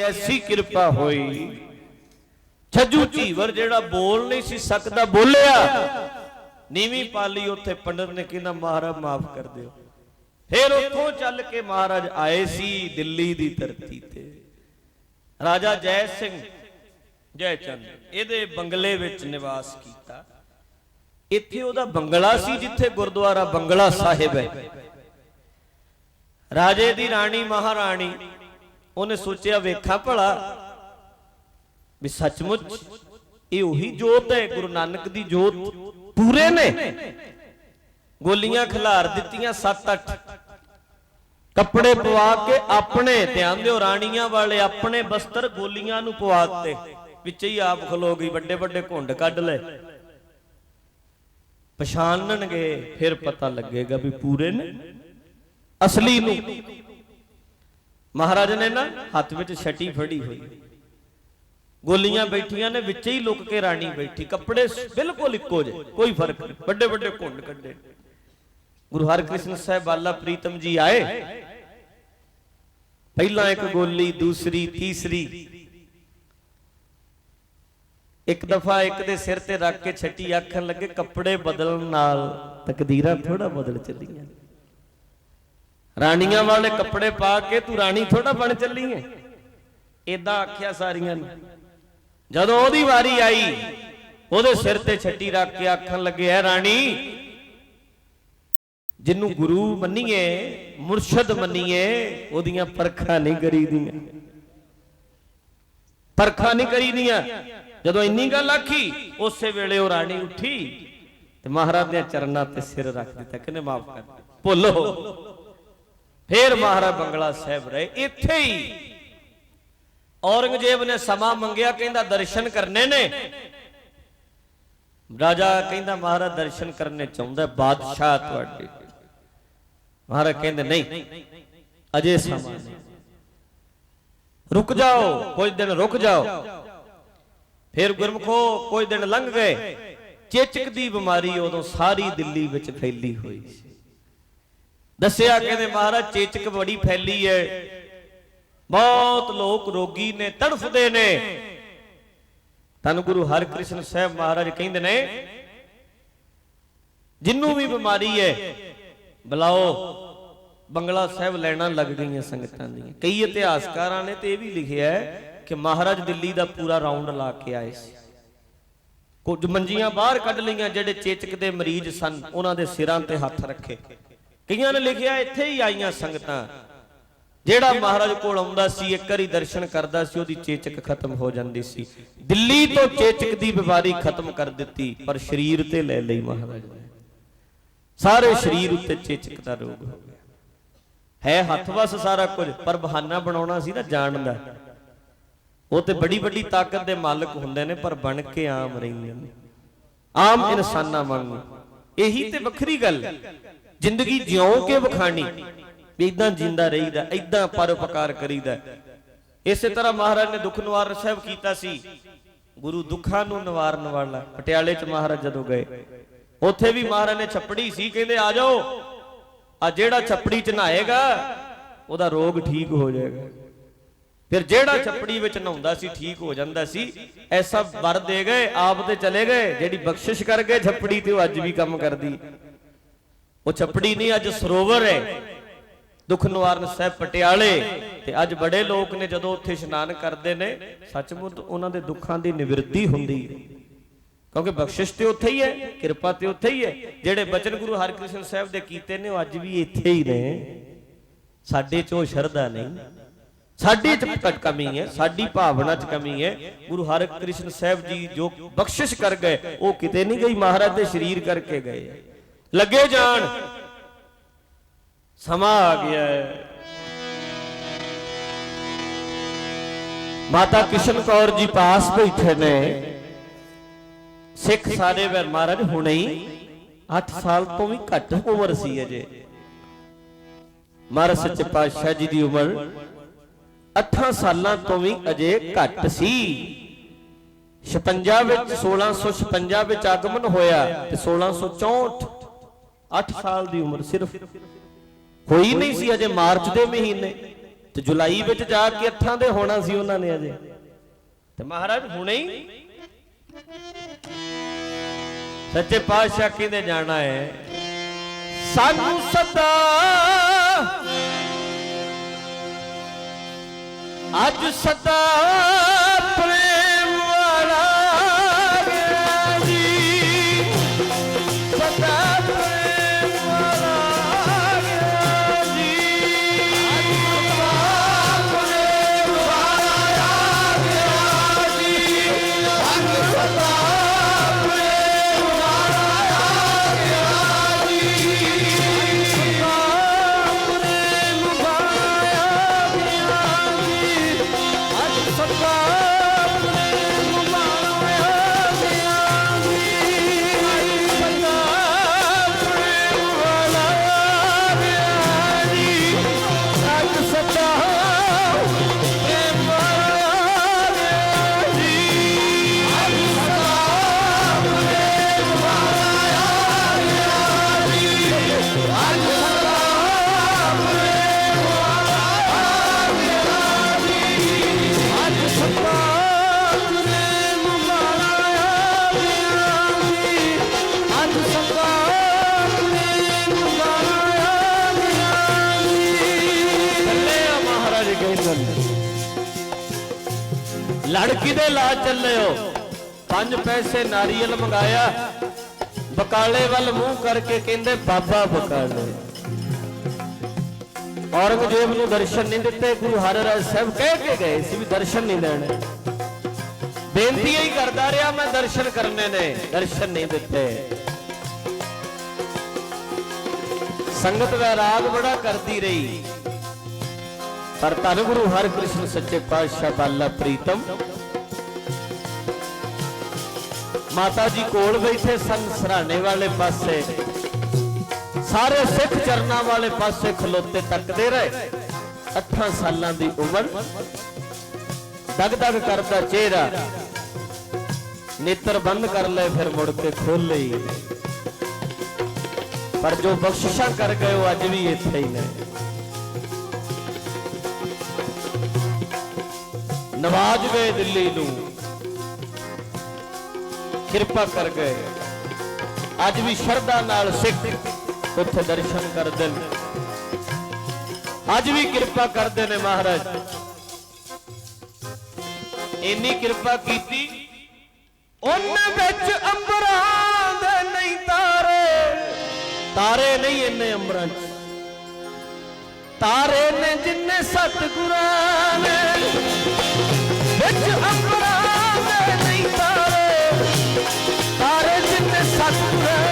ऐसी कृपा होई, छज्जू झीवर जेड़ा बोल नहीं सी सकदा बोलिया, नीवी पाली उत्थे पंडित ने कहना महाराज माफ कर दियो। फिर उथों चल के महाराज आए सी दिल्ली दी धरती ते। राजा जय सिंह जयचंद इहदे बंगले विच निवास कीता। इत्थे ओहदा बंगला सी जिथे गुरुद्वारा बंगला साहिब है। राजे दी रानी महारानी उन्हें सोचा वेखा भला भी सचमुच ये उही जोत है, गुरु नानक दी जोत पूरे ने। गोलियां खिलार दित्तियां 7-8 कपड़े पवा के अपने, ध्यान दिओ रानियां वाले अपने बस्तर गोलियां नूं पवाते, विच ही आप खलो गई, बड़े बड़े घुंड कढ ले। पछाणनगे फिर पता लगेगा भी पूरे ने असली नूं। महाराज ने ना हाथ में छटी फड़ी हुई, गोलियां बैठियां ने, विच ही लुक के रानी बैठी, कपड़े बिल्कुल इको जे, कोई फर्क नहीं, बड़े बड़े घुंड कड्डे। गुरु हरकृष्ण साहब बाला प्रीतम जी आए, ਪਹਿਲਾਂ ਇੱਕ ਗੋਲੀ, ਦੂਸਰੀ, ਤੀਸਰੀ। ਇੱਕ ਦਫਾ ਇੱਕ ਦੇ ਸਿਰ ਤੇ ਰੱਖ ਕੇ ਛੱਟੀ ਆਖਣ ਲੱਗੇ, ਕੱਪੜੇ ਬਦਲਣ ਨਾਲ ਤਕਦੀਰਾਂ ਥੋੜਾ ਬਦਲ ਚੱਲੀਆਂ। ਰਾਣੀਆਂ ਵਾਲੇ ਕੱਪੜੇ ਪਾ ਕੇ ਤੂੰ ਰਾਣੀ ਥੋੜਾ ਬਣ ਚੱਲੀ ਹੈ। ਏਦਾਂ ਆਖਿਆ ਸਾਰੀਆਂ ਨੇ। ਜਦੋਂ ਉਹਦੀ ਵਾਰੀ ਆਈ, ਉਹਦੇ ਸਿਰ ਤੇ ਛੱਟੀ ਰੱਖ ਕੇ ਆਖਣ ਲੱਗੇ, ਐ ਰਾਣੀ, ਜਿਹਨੂੰ ਗੁਰੂ ਮੰਨੀਏ, ਮੁਰਸ਼ਦ ਮੰਨੀਏ, ਉਹਦੀਆਂ ਪਰਖਾਂ ਨਹੀਂ ਕਰੀਦੀਆਂ, ਪਰਖਾਂ ਨਹੀਂ ਕਰੀਦੀਆਂ। ਜਦੋਂ ਇੰਨੀ ਗੱਲ ਆਖੀ, ਉਸੇ ਵੇਲੇ ਉਹ ਰਾਣੀ ਉੱਠੀ ਤੇ ਮਹਾਰਾਜ ਦੇ ਚਰਨਾਂ ਤੇ ਸਿਰ ਰੱਖ ਦਿੱਤਾ, ਕਹਿੰਦੇ ਮਾਫ ਕਰ ਦੇ, ਭੁੱਲੋ। ਫੇਰ ਮਹਾਰਾਜ ਬੰਗਲਾ ਸਾਹਿਬ ਰਹੇ। ਇੱਥੇ ਹੀ ਔਰੰਗਜ਼ੇਬ ਨੇ ਸਮਾਂ ਮੰਗਿਆ, ਕਹਿੰਦਾ ਦਰਸ਼ਨ ਕਰਨੇ ਨੇ। ਰਾਜਾ ਕਹਿੰਦਾ ਮਹਾਰਾਜ ਦਰਸ਼ਨ ਕਰਨੇ ਚਾਹੁੰਦਾ, ਬਾਦਸ਼ਾਹ ਤੁਹਾਡੇ। ਮਹਾਰਾਜ ਕਹਿੰਦੇ ਨਹੀਂ, ਅਜੇ ਸਮਾਂ ਨਹੀਂ, ਰੁਕ ਜਾਓ, ਕੁਝ ਦਿਨ ਰੁਕ ਜਾਓ। ਫਿਰ ਗੁਰਮਖੋ ਕੁਝ ਦਿਨ ਲੰਘ ਗਏ। ਚੇਚਕ ਦੀ ਬਿਮਾਰੀ ਉਦੋਂ ਸਾਰੀ ਦਿੱਲੀ ਵਿੱਚ ਫੈਲੀ ਹੋਈ ਸੀ। ਦੱਸਿਆ ਕਹਿੰਦੇ ਮਹਾਰਾਜ ਚੇਚਕ ਬੜੀ ਫੈਲੀ ਹੈ, ਬਹੁਤ ਲੋਕ ਰੋਗੀ ਨੇ, ਤੜਫਦੇ ਨੇ। ਧੰਨ ਗੁਰੂ ਹਰਿਕ੍ਰਿਸ਼ਨ ਸਾਹਿਬ ਮਹਾਰਾਜ ਕਹਿੰਦੇ ਨੇ, ਜਿੰਨੂੰ ਵੀ ਬਿਮਾਰੀ ਹੈ ਬੁਲਾਓ। ਬੰਗਲਾ ਸਾਹਿਬ ਲੈਣਾ ਲੱਗ ਗਈਆਂ ਸੰਗਤਾਂ ਦੀਆਂ। ਕਈ ਇਤਿਹਾਸਕਾਰਾਂ ਨੇ ਤੇ ਇਹ ਵੀ ਲਿਖਿਆ ਹੈ ਕਿ ਮਹਾਰਾਜ ਦਿੱਲੀ ਦਾ ਪੂਰਾ ਰਾਉਂਡ ਲਾ ਕੇ ਆਏ ਸੀ। ਕੁਝ ਮੰਜੀਆਂ ਬਾਹਰ ਕੱਢ ਲਈਆਂ, ਜਿਹੜੇ ਚੇਚਕ ਦੇ ਮਰੀਜ਼ ਸਨ ਉਹਨਾਂ ਦੇ ਸਿਰਾਂ ਤੇ ਹੱਥ ਰੱਖੇ। ਕਈਆਂ ਨੇ ਲਿਖਿਆ ਇੱਥੇ ਹੀ ਆਈਆਂ ਸੰਗਤਾਂ। ਜਿਹੜਾ ਮਹਾਰਾਜ ਕੋਲ ਆਉਂਦਾ ਸੀ, ਇੱਕ ਵਾਰੀ ਦਰਸ਼ਨ ਕਰਦਾ ਸੀ, ਉਹਦੀ ਚੇਚਕ ਖਤਮ ਹੋ ਜਾਂਦੀ ਸੀ। ਦਿੱਲੀ ਤੋਂ ਚੇਚਕ ਦੀ ਬਿਮਾਰੀ ਖਤਮ ਕਰ ਦਿੱਤੀ, ਪਰ ਸਰੀਰ ਤੇ ਲੈ ਲਈ ਮਹਾਰਾਜ ਨੇ। ਸਾਰੇ ਸਰੀਰ ਉੱਤੇ ਚੇਚਕ ਦਾ ਰੋਗ ਹੋ ਗਿਆ। ਹੈ ਹੱਥ ਵਸ ਸਾਰਾ ਕੁਝ, ਪਰ ਬਹਾਨਾ ਬਣਾਉਣਾ ਸੀ ਨਾ ਜਾਣ ਦਾ। ਉਹ ਤੇ ਬੜੀ ਵੱਡੀ ਤਾਕਤ ਦੇ ਮਾਲਕ ਹੁੰਦੇ ਨੇ, ਪਰ ਬਣ ਕੇ ਆਮ ਰਹਿੰਦੇ ਨੇ, ਆਮ ਇਨਸਾਨਾਂ ਵਾਂਗੂ। ਇਹੀ ਤੇ ਵੱਖਰੀ ਗੱਲ, ਜ਼ਿੰਦਗੀ ਜਿਉਂ ਕੇ ਵਿਖਾਣੀ, ਵੀ ਇਦਾਂ ਜਿੰਦਾ ਰਹੀਦਾ, ਇਦਾਂ ਪਰਉਪਕਾਰ ਕਰੀਦਾ। ਇਸੇ ਤਰ੍ਹਾਂ ਮਹਾਰਾਜ ਨੇ ਦੁੱਖ ਨਿਵਾਰਨ ਸਾਹਿਬ ਕੀਤਾ ਸੀ। ਗੁਰੂ ਦੁੱਖਾਂ ਨੂੰ ਨਿਵਾਰਨ ਵਾਲਾ। ਪਟਿਆਲੇ ਚ ਮਹਾਰਾਜ ਜਦੋਂ ਗਏ, ਉੱਥੇ ਵੀ ਮਹਾਰਾਜ ਨੇ ਛੱਪੜੀ ਸੀ, ਕਹਿੰਦੇ ਆ ਜਾਓ, ਆ ਜਿਹੜਾ ਛੱਪੜੀ ਚ ਨਹਾਏਗਾ ਉਹਦਾ ਰੋਗ ਠੀਕ ਹੋ ਜਾਏਗਾ। ਫਿਰ ਜਿਹੜਾ ਛੱਪੜੀ ਵਿੱਚ ਨਹਾਉਂਦਾ ਸੀ ਠੀਕ ਹੋ ਜਾਂਦਾ ਸੀ। ਐਸਾ ਵਰ ਦੇ ਗਏ, ਆਪ ਤੇ ਚਲੇ ਗਏ। ਜਿਹੜੀ ਬਖਸ਼ਿਸ਼ ਕਰ ਗਏ ਛੱਪੜੀ ਤੇ, ਉਹ ਅੱਜ ਵੀ ਕੰਮ ਕਰਦੀ। ਉਹ ਛੱਪੜੀ ਨਹੀਂ, ਅੱਜ ਸਰੋਵਰ ਹੈ ਦੁੱਖ ਨਿਵਾਰਨ ਸਾਹਿਬ ਪਟਿਆਲੇ। ਤੇ ਅੱਜ ਬੜੇ ਲੋਕ ਨੇ ਜਦੋਂ ਉੱਥੇ ਇਸ਼ਨਾਨ ਕਰਦੇ ਨੇ, ਸੱਚਮੁੱਚ ਉਹਨਾਂ ਦੇ ਦੁੱਖਾਂ ਦੀ ਨਿਵਰਤੀ ਹੁੰਦੀ ਹੈ, ਕਿਉਂਕਿ ਬਖਸ਼ਿਸ਼ ਤੇ ਉੱਥੇ ਹੀ ਹੈ, ਕਿਰਪਾ ਤੇ ਉੱਥੇ ਹੀ ਹੈ। ਜਿਹੜੇ ਬਚਨ ਗੁਰੂ ਹਰਿਕ੍ਰਿਸ਼ਨ ਸਾਹਿਬ ਦੇ ਕੀਤੇ ਨੇ, ਉਹ ਅੱਜ ਵੀ ਇੱਥੇ ਹੀ ਨੇ। ਸਾਡੇ ਚ ਉਹ ਸ਼ਰਧਾ ਨਹੀਂ, ਸਾਡੀ ਚ ਕਮੀ ਹੈ, ਸਾਡੀ ਭਾਵਨਾ ਚ ਕਮੀ ਹੈ। ਗੁਰੂ ਹਰਿਕ੍ਰਿਸ਼ਨ ਸਾਹਿਬ ਜੀ ਜੋ ਬਖਸ਼ਿਸ਼ ਕਰ ਗਏ, ਉਹ ਕਿਤੇ ਨਹੀਂ ਗਈ, ਮਹਾਰਾਜ ਦੇ ਸਰੀਰ ਕਰਕੇ ਗਏ। ਲੱਗੇ ਜਾਣ, ਸਮਾਂ ਆ ਗਿਆ ਹੈ। ਮਾਤਾ ਕਿਸ਼ਨ ਕੌਰ ਜੀ ਪਾਸ ਬੈਠੇ ਨੇ। ਸਿੱਖ ਸਾਰੇ ਵੇ ਮਹਾਰਾਜ ਹੁਣੇ ਹੀ 8 ਸਾਲ ਤੋਂ ਵੀ ਘੱਟ ਉਮਰ ਸੀ ਅਜੇ। ਮਹਾਰਾਜ ਸੱਚੇ ਪਾਤਸ਼ਾਹ ਜੀ ਦੀ ਉਮਰ 8 ਸਾਲਾਂ ਤੋਂ ਵੀ ਅਜੇ ਘੱਟ ਸੀ। 56 ਵਿੱਚ 1656 ਵਿੱਚ ਆਗਮਨ ਹੋਇਆ ਤੇ 1664 8 ਸਾਲ ਦੀ ਉਮਰ ਸਿਰਫ ਹੋਈ ਨਹੀਂ ਸੀ ਅਜੇ। ਮਾਰਚ ਦੇ ਮਹੀਨੇ ਤੇ ਜੁਲਾਈ ਵਿੱਚ ਜਾ ਕੇ 8 ਦੇ ਹੋਣਾ ਸੀ ਉਹਨਾਂ ਨੇ ਅਜੇ। ਤੇ ਮਹਾਰਾਜ ਹੁਣੇ ਹੀ ਸੱਚੇ ਪਾਤਸ਼ਾਹ ਕਹਿੰਦੇ ਜਾਣਾ ਹੈ, ਸਾਨੂੰ ਸਦਾ ਅੱਜ ਸਦਾ ਪ੍ਰੇਮ ਵਾਲਾ ਗਿਆ ਜੀ, ਸਦਾ ਪ੍ਰੇਮ ਵਾਲਾ ਗਿਆ ਜੀ, ਅੱਜ ਸਦਾ ਪ੍ਰੇਮ ਵਾਲਾ ਗਿਆ ਜੀ, ਅੱਜ ਸਦਾ ਪ੍ਰੇਮ ਵਾਲਾ ਗਿਆ ਜੀ, ਸਦਾ ਪ੍ਰੇਮ ਵਾਲਾ ਗਿਆ ਜੀ, ਅੱਜ ਸਦਾ लड़की दे ला चले हो 5 पैसे नारियल मंगाया बकाले वाल मुंह करके कहंदे बाबा बकाले। औरंगजेब नूं दर्शन नहीं दिते गुरु हरराज साहब कह के गए सी भी दर्शन नहीं देने बेनती ही करता रहा मैं दर्शन करने ने दर्शन नहीं दिते। संगत वैराग बड़ा करती रही पर धन गुरु हरकृष्ण सच्चे पातशाह बाला प्रीतम माता जी कोल बैठे सन सराने वाले पासे सारे सिख चरना वाले पासे खलोते तकते रहे। 8 साल की उम्र दग दग करता चेहरा नेत्र बंद कर ले फिर मुड़ के खोल ले पर जो बख्शिशा कर गए वो अज भी इत्थे ही ने। नवाज गए दिल्ली नू किरपा कर गए अज भी श्रद्धा नाल सिख उत्थे दर्शन करते हैं अज भी किरपा करते ने महाराज। इन्नी किरपा कीती उन्हें विच अंबरां दे नहीं तारे तारे नहीं इन्ने अंबरां च तारे ने जिन्ने सतगुरां ने विच अंबरां दे नहीं तारे तारे जिन्ने सतगुरां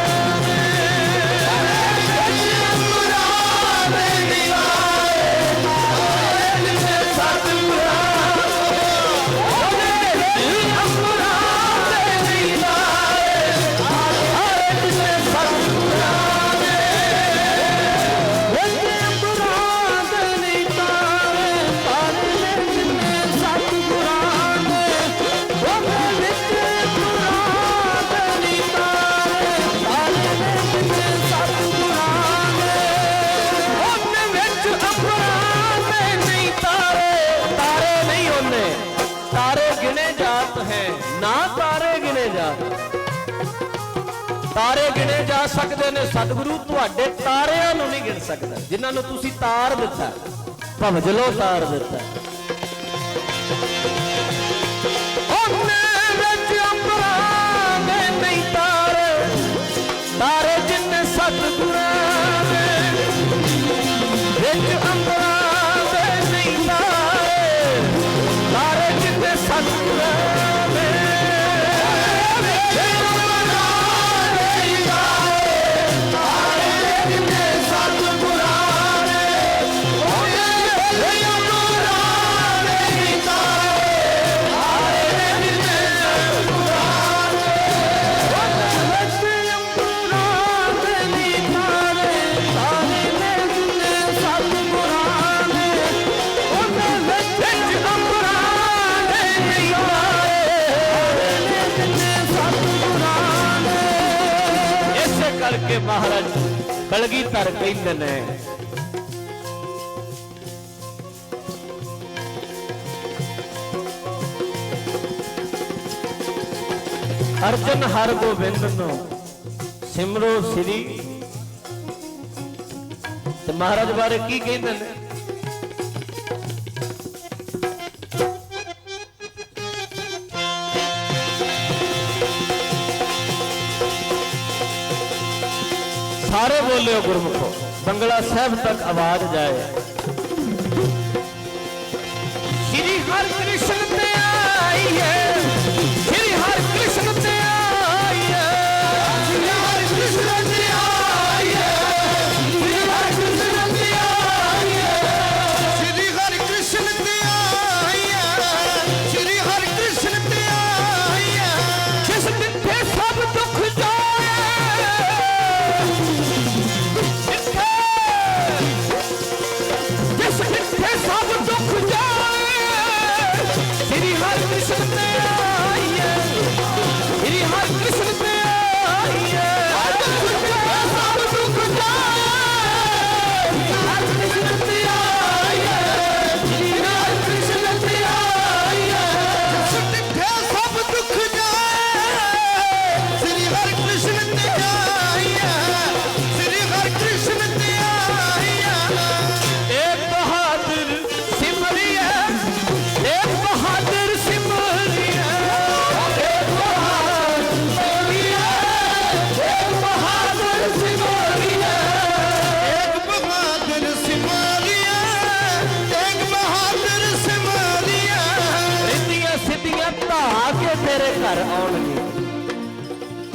ने विच अंबरां दे नहीं तारे तारे जिन्ने सतगुरां तारे गिने जा सकते ने सतगुरु तुहाडे तारियां नूं नहीं गिन सकदा जिन्हां नूं तुसीं तार दिता भवजलो तार दिता। तारे जिन्ने सतगुरां दे विच अंबरां दे नहीं तारे तारे जिन्ने सतगुरां दे महाराज कलगीधर कहते ने अर्जन हर गोबिंद नो सिमरो श्री महाराज बारे की कहते ने सारे बोलियो गुरमुखो बंगला साहब तक आवाज जाए। श्री हर कृष्ण ते आई है श्री हर कृष्ण ते आई है श्री हर कृष्ण ते आई है श्री हर कृष्ण ते आई है श्री हरि कृष्ण ते आई है श्री हरि कृष्ण ते आई है जिस मिथे सब दुख जाए जिस मिथे सब दुख जाए श्री हर कृष्ण ते आई है श्री हर कृष्ण ते आई है सब दुख जाए हर कृष्ण ते आई है श्री हर कृष्ण ते आई है मिठे सब दुख जाए श्री हरि कृष्ण ते आई है श्री हरि कृष्ण ते आई है एक बहादुर सिमरिया एक बहादुर सिमरिया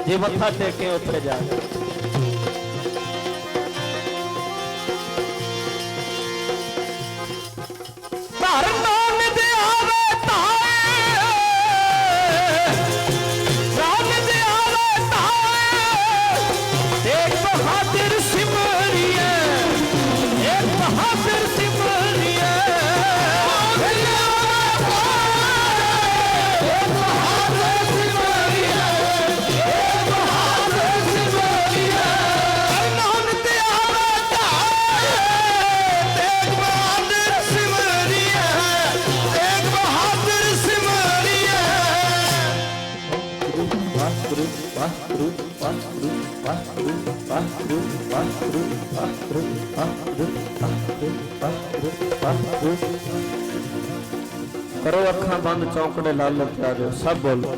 जे मत्था टेके उत्थे जा घर नाम दे आवे ताए, नाम दे आवे ताए। एक बहादुर सिमरिए, एक बहादुर सिमरिए, एक बहादुर सिमरिए, एक बहादुर सिमरिए। घर नाम दे आवे ताए, एक बहादुर सिमरिए, एक बहादुर सिमरिए। करो अखा बंद चौंकड़े लाल लगा दो सब बोलो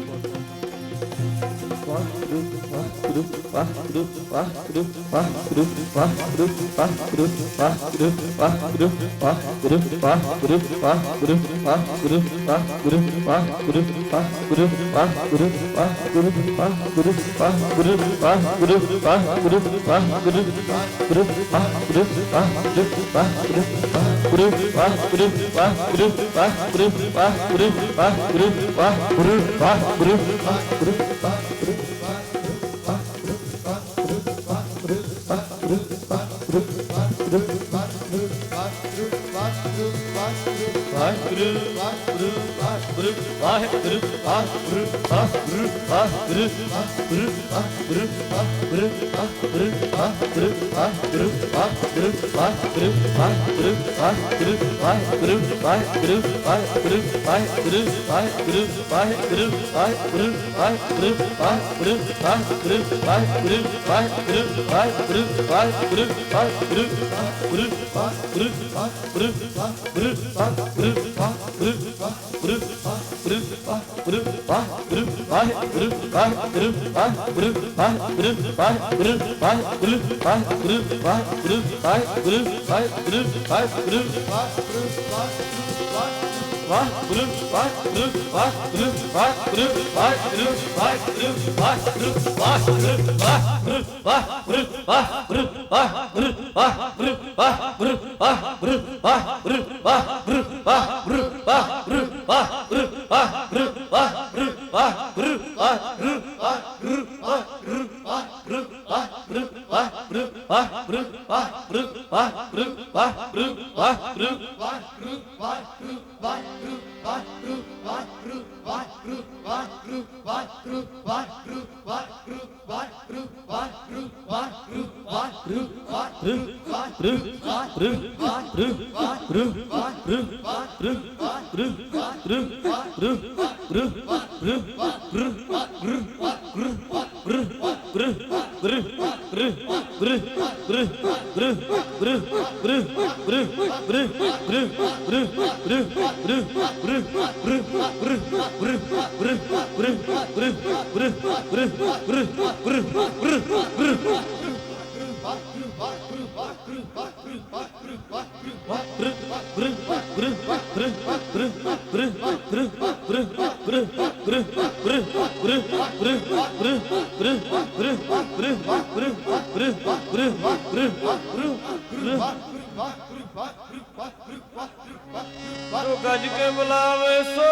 गज के बुलावे सो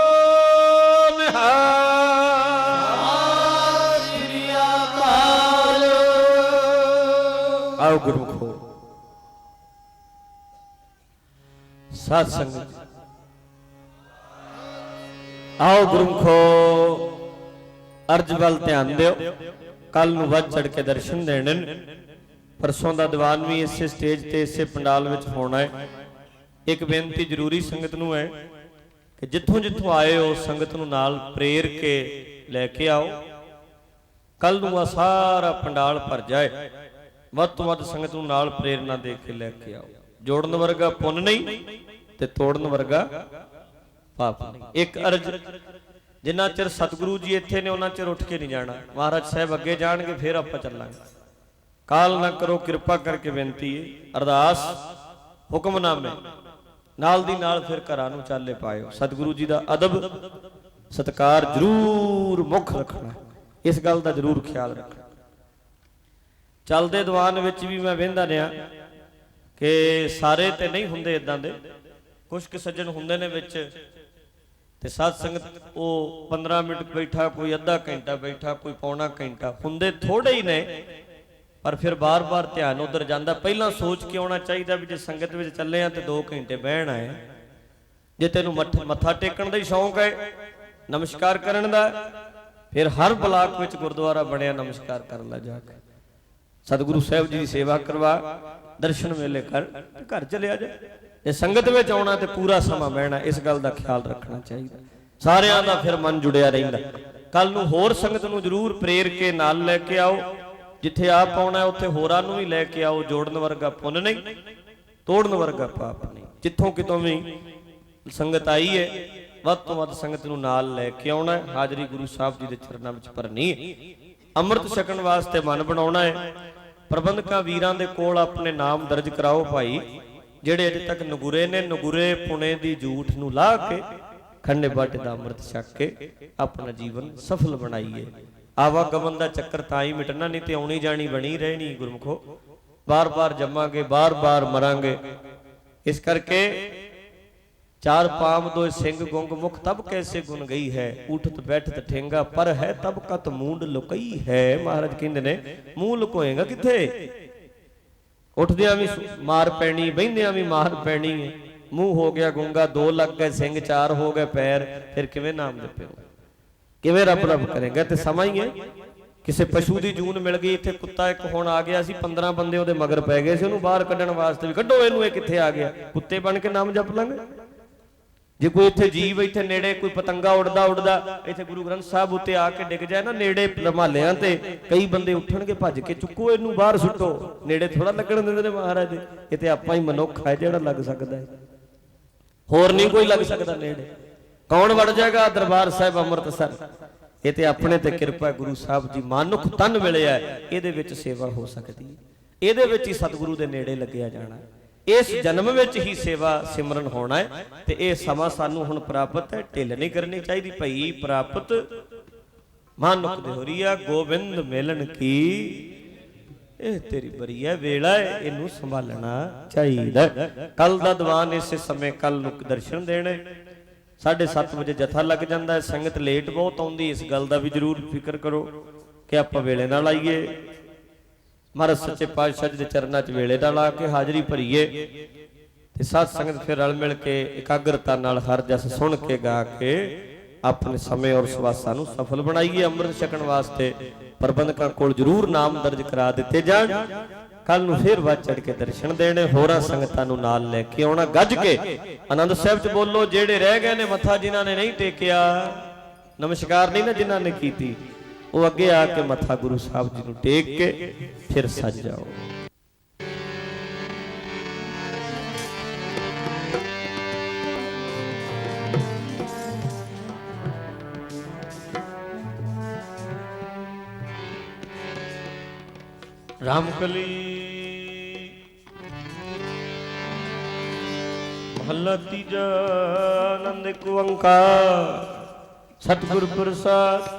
आओ गुरुमुखो साध संगत आओ गुरुमुखो अर्ज वल ध्यान दियो कल नूं वध चढ़ के दर्शन देने परसों का दीवान भी इसे स्टेज ते इसे पंडाल विच होना है। एक बेनती जरूरी संगत नूं है कि जिथों जिथों आए हो संगत नूं नाल प्रेर के लैके आओ। कल नूं सारा पंडाल भर जाए वध तो वध संगत नूं नाल प्रेरणा दे के लैके आओ। जोड़न वर्गा पुन नहीं ते तोड़न वर्गा पाप नहीं। एक अर्ज जिन्ना चिर सतगुरु जी इत्थे ने उन्ना चिर उठ के नहीं जाना। महाराज साहब अगे जाणगे फिर आपां चलांगे। काल ना करो कृपा करके बेनती है अरदास हुक्मनामे नाल दी नाल फिर घरां नूं चाले पायो। सतगुरु जी दा अदब सत्कार जरूर मुख रखना। इस गल का जरूर ख्याल रखना। चलते दीवान विच भी मैं वेंदा रहा कि सारे ते नहीं हुंदे इदां दे, कुछ के सज्जन हुंदे ने विच ते साध संगत वो 15 मिनट बैठा, कोई अद्धा घंटा बैठा, कोई पौना घंटा, हुंदे थोड़े ही ने पर फिर बार बार ध्यान उधर जाता। पहला सोच के आना चाहिए भी जो संगत में चले हैं तो 2 घंटे बहन आए, जे तेनों मत्था टेकण का शौक है, नमस्कार करन दा, फिर हर ब्लाक विच गुरुद्वारा बनया नमस्कार करन ला जाके सतगुरु साहब जी की सेवा करवा, दर्शन मेले कर, घर चलिया जाए। जे संगत में आना तो पूरा समा बहना, इस गल का ख्याल रखना चाहिए। सारियां दा फिर मन जुड़िया रहिंदा। कल नूं होर संगत नूं जरूर प्रेर के नाल लैके आओ, जिथे आप आउणा उत्थे होरां नूं भी लैके आओ। जोड़न वर्गा पुन नहीं, तोड़न वर्गा पाप नहीं। जिथों कितों भी संगत आई है, वध तो वध संगत नूं नाल लैके आउणा है। हाजरी गुरु साहब जी दे चरनां विच भरनी है। अमृत छकण वास्ते मन बनाउणा है। प्रबंधकां वीरां दे कोल अपने नाम दर्ज कराओ भाई, ਜਿਹੜੇ ਅਜੇ ਤੱਕ ਨਗੁਰੇ ਨੇ, ਨਗੁਰੇ ਪੁਣੇ ਦੀ ਝੂਠ ਨੂੰ ਲਾ ਕੇ ਖੰਡੇ ਬਾਟੇ ਦਾ ਅੰਮ੍ਰਿਤ ਛਕ ਕੇ ਆਪਣਾ ਜੀਵਨ ਸਫਲ ਬਣਾਈਏ। ਆਵਾਗਮਨ ਦਾ ਚੱਕਰ ਤਾਂ ਹੀ ਮਿਟਣਾ, ਨਹੀਂ ਤੇ ਆਉਣੀ ਜਾਣੀ ਬਣੀ ਰਹਿਣੀ ਗੁਰਮਖੋ। ਬਾਰ-ਬਾਰ ਜੰਮਾਂਗੇ, ਬਾਰ-ਬਾਰ ਮਰਾਂਗੇ। ਇਸ ਕਰਕੇ चार पाम दो सिंह गुंग मुख तब कैसे गुन गई है, उठत बैठत ठेंगा पर है तब कत मूंड लुकई है। महाराज कहते ने मूंह लुकोएगा किथे, उठदियां भी मार पैनी, बहिंदियां भी मार पैनी है। मूंह हो गया गुंगा, 2 लग गए सिंह, 4 हो गए पैर, फिर किवें नाम जपेगा, किवें रब रब करेगा। ते समा ही है। किसी पशु की जून मिल गई, इत्थे कुत्ता एक हुण आ गया सी, 15 बंदे उहदे मगर पै गए सी, उहनूं बाहर कड्ढण वास्ते भी कड्ढो इहनूं, इह कित्थे आ गया। कुत्ते बन के नाम जप लांगे। जे कोई इत्थे जीव इत्थे नेड़े कोई पतंगा उड़दा उड़दा इत्थे गुरु ग्रंथ साहब उत्ते आके डिग जाए ना नेड़े रमालियां ते, कई बंदे उठणगे भज के, चुक्को इहनूं बाहर सुट्टो, नेड़े थोड़ा लगण दिंदे ने महाराज। ये ते आपां ही मनुख है जिहड़ा लग सकदा है, होर नहीं कोई लग सकदा नेड़े। कौन वड़ जाएगा दरबार साहिब अमृतसर। ये ते अपने ते किरपा गुरु साहब जी, मानुख तन मिलिया, इहदे विच सेवा हो सकदी है, इहदे विच ही सतगुरु दे नेड़े लगਿਆ जाना। इस जन्म विच ही सेवा सिमरन होना है। ते ये समा सानू हुण प्राप्त है, ढिल नहीं करनी चाहिए। भई प्राप्त मानुख दे हो रही है, गोबिंद मिलन की ए तेरी बरी है वेला है, इनू संभालना चाहिए। कल दा दीवान इस समय कल नूं दर्शन देने 7:30 बजे जथा लग जाता है। संगत लेट बहुत आउंदी, इस गल का भी जरूर फिक्र करो कि आपां वेले नाल आईए। महाराज सच्चे पातशाह जी के चरणों च वेले नाल आके हाजरी भरीए ते साध संगत फिर रल मिल के एकाग्रता नाल हर जस सुन के गा के अपने समय और सवासा नूं सफल बनाइए। अमृत छकण वास्ते प्रबंधकां कोल जरूर नाम दर्ज करा दिते जाण। कल नूं फिर वध चढ़ के दर्शन देने, होरां संगतां नूं नाल लैके आउणा। गज के आनंद साहिब च बोलो, जेड़े रह गए ने मत्था जिन्हां ने नहीं टेकिया, नमस्कार नहीं ना जिन्हां ने कीती, वो अगे आके मत्था गुरु साहब जी नूं टेक के फिर सज जाओ। रामकली महला तीजा, आनंद एक ओंकार, सतगुर प्रसाद।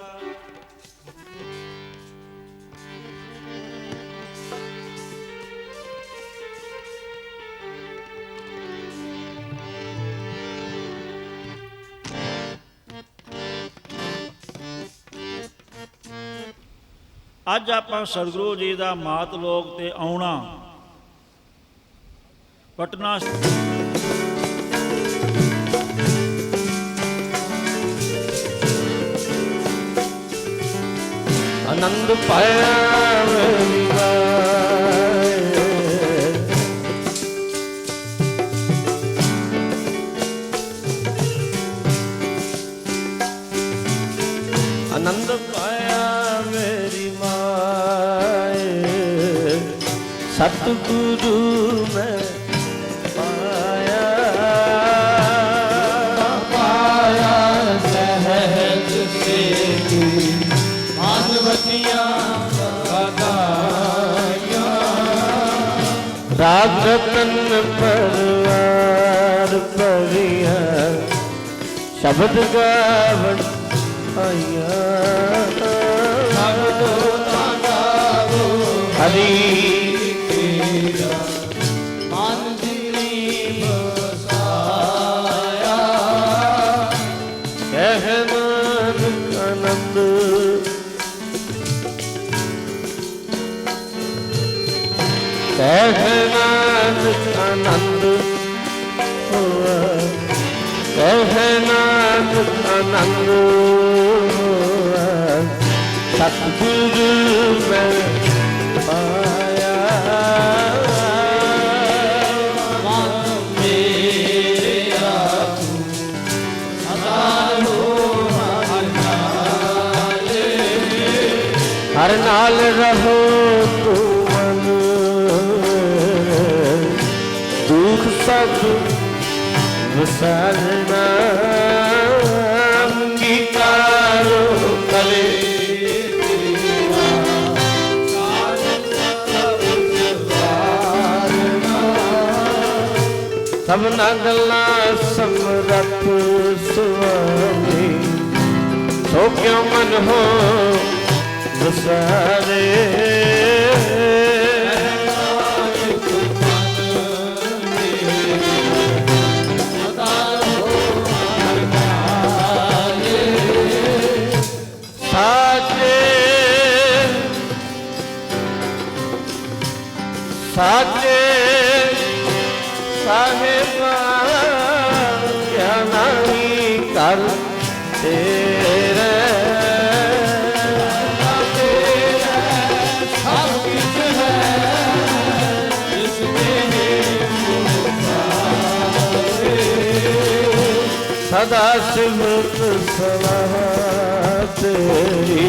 ਅੱਜ ਆਪਾਂ ਸਤਿਗੁਰੂ ਜੀ ਦਾ ਮਾਤ ਲੋਕ ਤੇ ਆਉਣਾ ਪਟਨਾ आनंद पाया मेरी आनंद पाया मेरी माए, सतगुरु में पाया पाया सहज से राग रतन परवार परिया, शब्द गावन आया ਕਹਿ ਨਾਨਕ ਆਨੰਦ ਹੋਆ, ਕਹਿ ਨਾਨਕ ਆਨੰਦ ਹੋਆ, ਸਤਿਗੁਰੂ ਮੈਂ ਪਾਇਆ। हर नाल रहो तू मन, दुख सब विसरना, अंगीकार करे सबना गल्ला समरथ सुआमी, सो क्यों मन हो विसारे। साचे साचे साहिबा क्या नहीं कर तेरे, सदा सिमरत सलाह तेरी,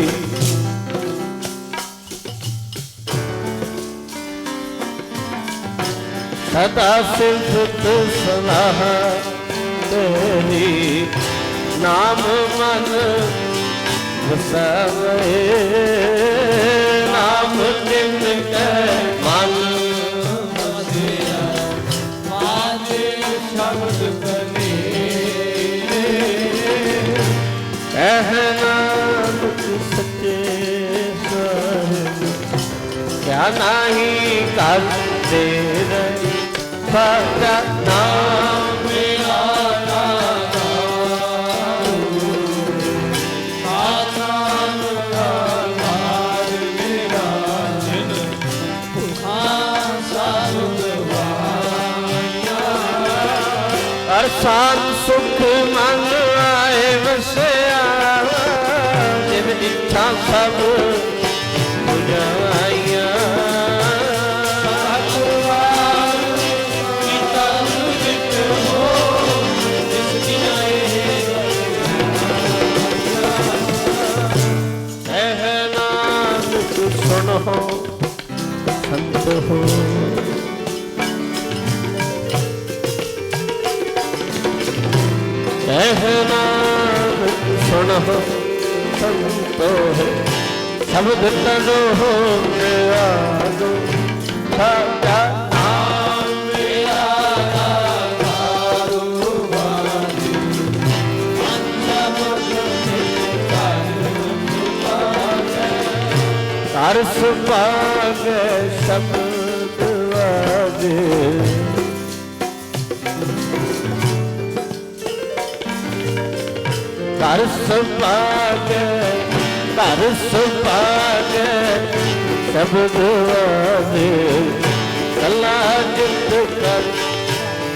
सदा सिमरत सलाह तेरी, नाम मन वसावे, नाम जिन के मन वसिया, माने शब्द कने कह नानक सच्चे साहिब, क्या नहीं कर दे रही भगता नाम मेरा शान सुख मन आए वसया, जिन इच्छा सब बुझाइया, कह नानक सुनो संत हो, कह नानक सुनो संतो है, शब्द तनो हो मेरा दो, सदा नाम मेरा कर सुभाग शब्द वाजे, कर सुभाग शब्द वाजे, कला जित कर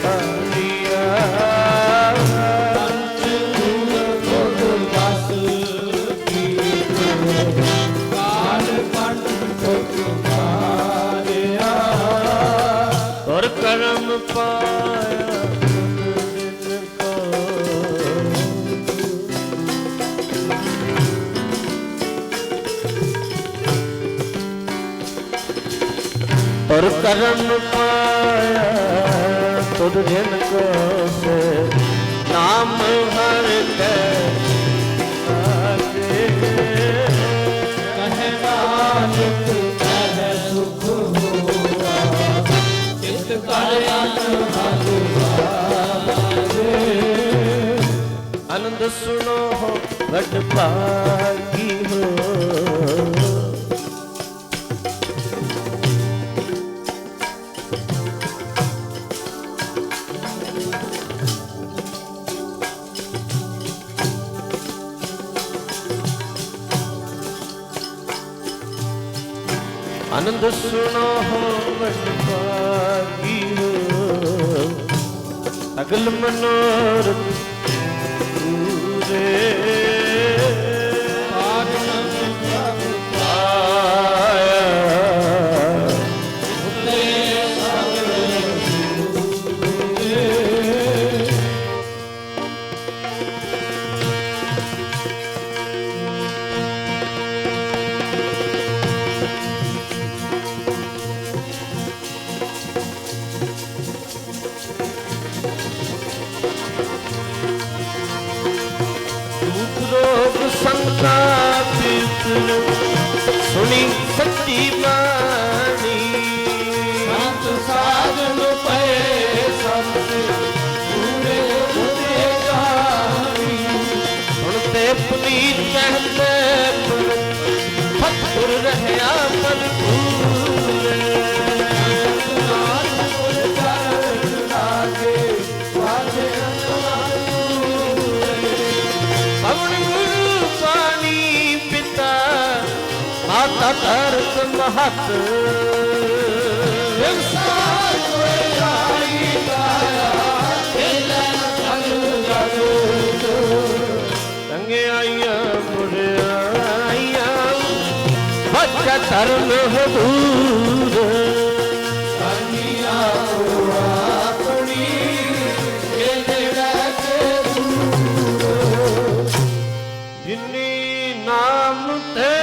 पालिया, और कर्म पाया और कर्म पाया तुझ जिनको से, नाम हर के आगे, कहे नानक कहे सुख हुआ, चित कर आनंद सुनो हो घट भागी हो, आनंद सुनो हो वट ਸਗਲ ਮਨੋਰਥ ਪੂਰੇ ਸੁਣੀ ਸੱਚੀ ਬਾਣੀ ਸੰਤ ਸਾਜਨ ਪਏ ਸੰਤ ਪੂਰੇ ਉਹਦੇ ਗਾਣੀ ਹੁਣ ਤੇ ਪੁਨੀਤ ਕਹਿੰਦੇ ਫਤਿਹ ਰਹਿਆ ਮਨ ਪੂਰੇ ਨਾਨਕ ਚਰਨ ਲਾਗੇ ਵਾਜੇ ਮਾਤਾ ਧਰਤ ਮਹਤ ਵਿਵਸਾਰ ਕੋਈ ਆਈ ਲਾਇਆ ਖੇਲੇ ਸੰਗ ਜਗ ਟੰਗਿਆਈਆਂ ਮੁੜਿਆਈਆਂ ਬੱਚਾ ਧਰਮ ਹਦੂਰ ਕੰਨੀਆਂ ਕੋ ਆਪਣੀ ਇਹ ਨੇੜੇ ਕੇ ਦੂਰ ਜਿਨੀ ਨਾਮ ਤੇ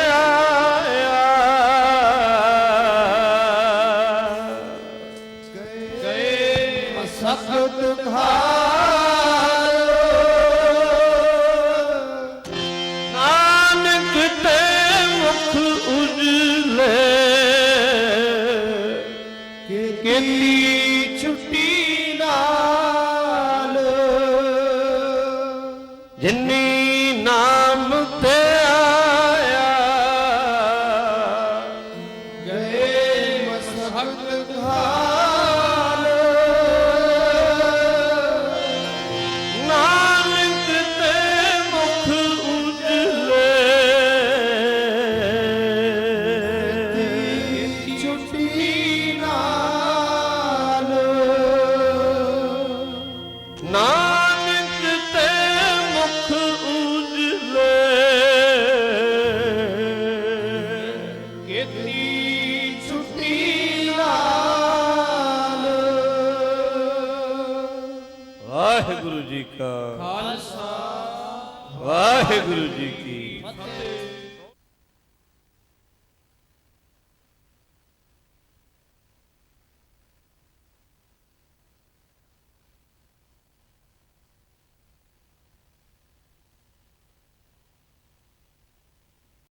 ਸਖਤ ਖਾਲੋ ਨਾਨਕ ਤੇ ਮੁਖ ਉਜਲੇ ਕੀਤੀ ਛੁੱਟੀ ਨਾਲ ਜਿਨੀ ਨਾਮ ਤੇ ਆਇਆ ਗਏ ਮਸਖਤ ਨਾਨਕ ਤੇ ਮੁਖ ਉਜਲੇ ਕੀਤੀ ਛੁੱਟੀ ਨਾਲ ਵਾਹਿਗੁਰੂ ਜੀ ਕਾ ਖਾਲਸਾ ਵਾਹਿਗੁਰੂ ਜੀ ਕੀ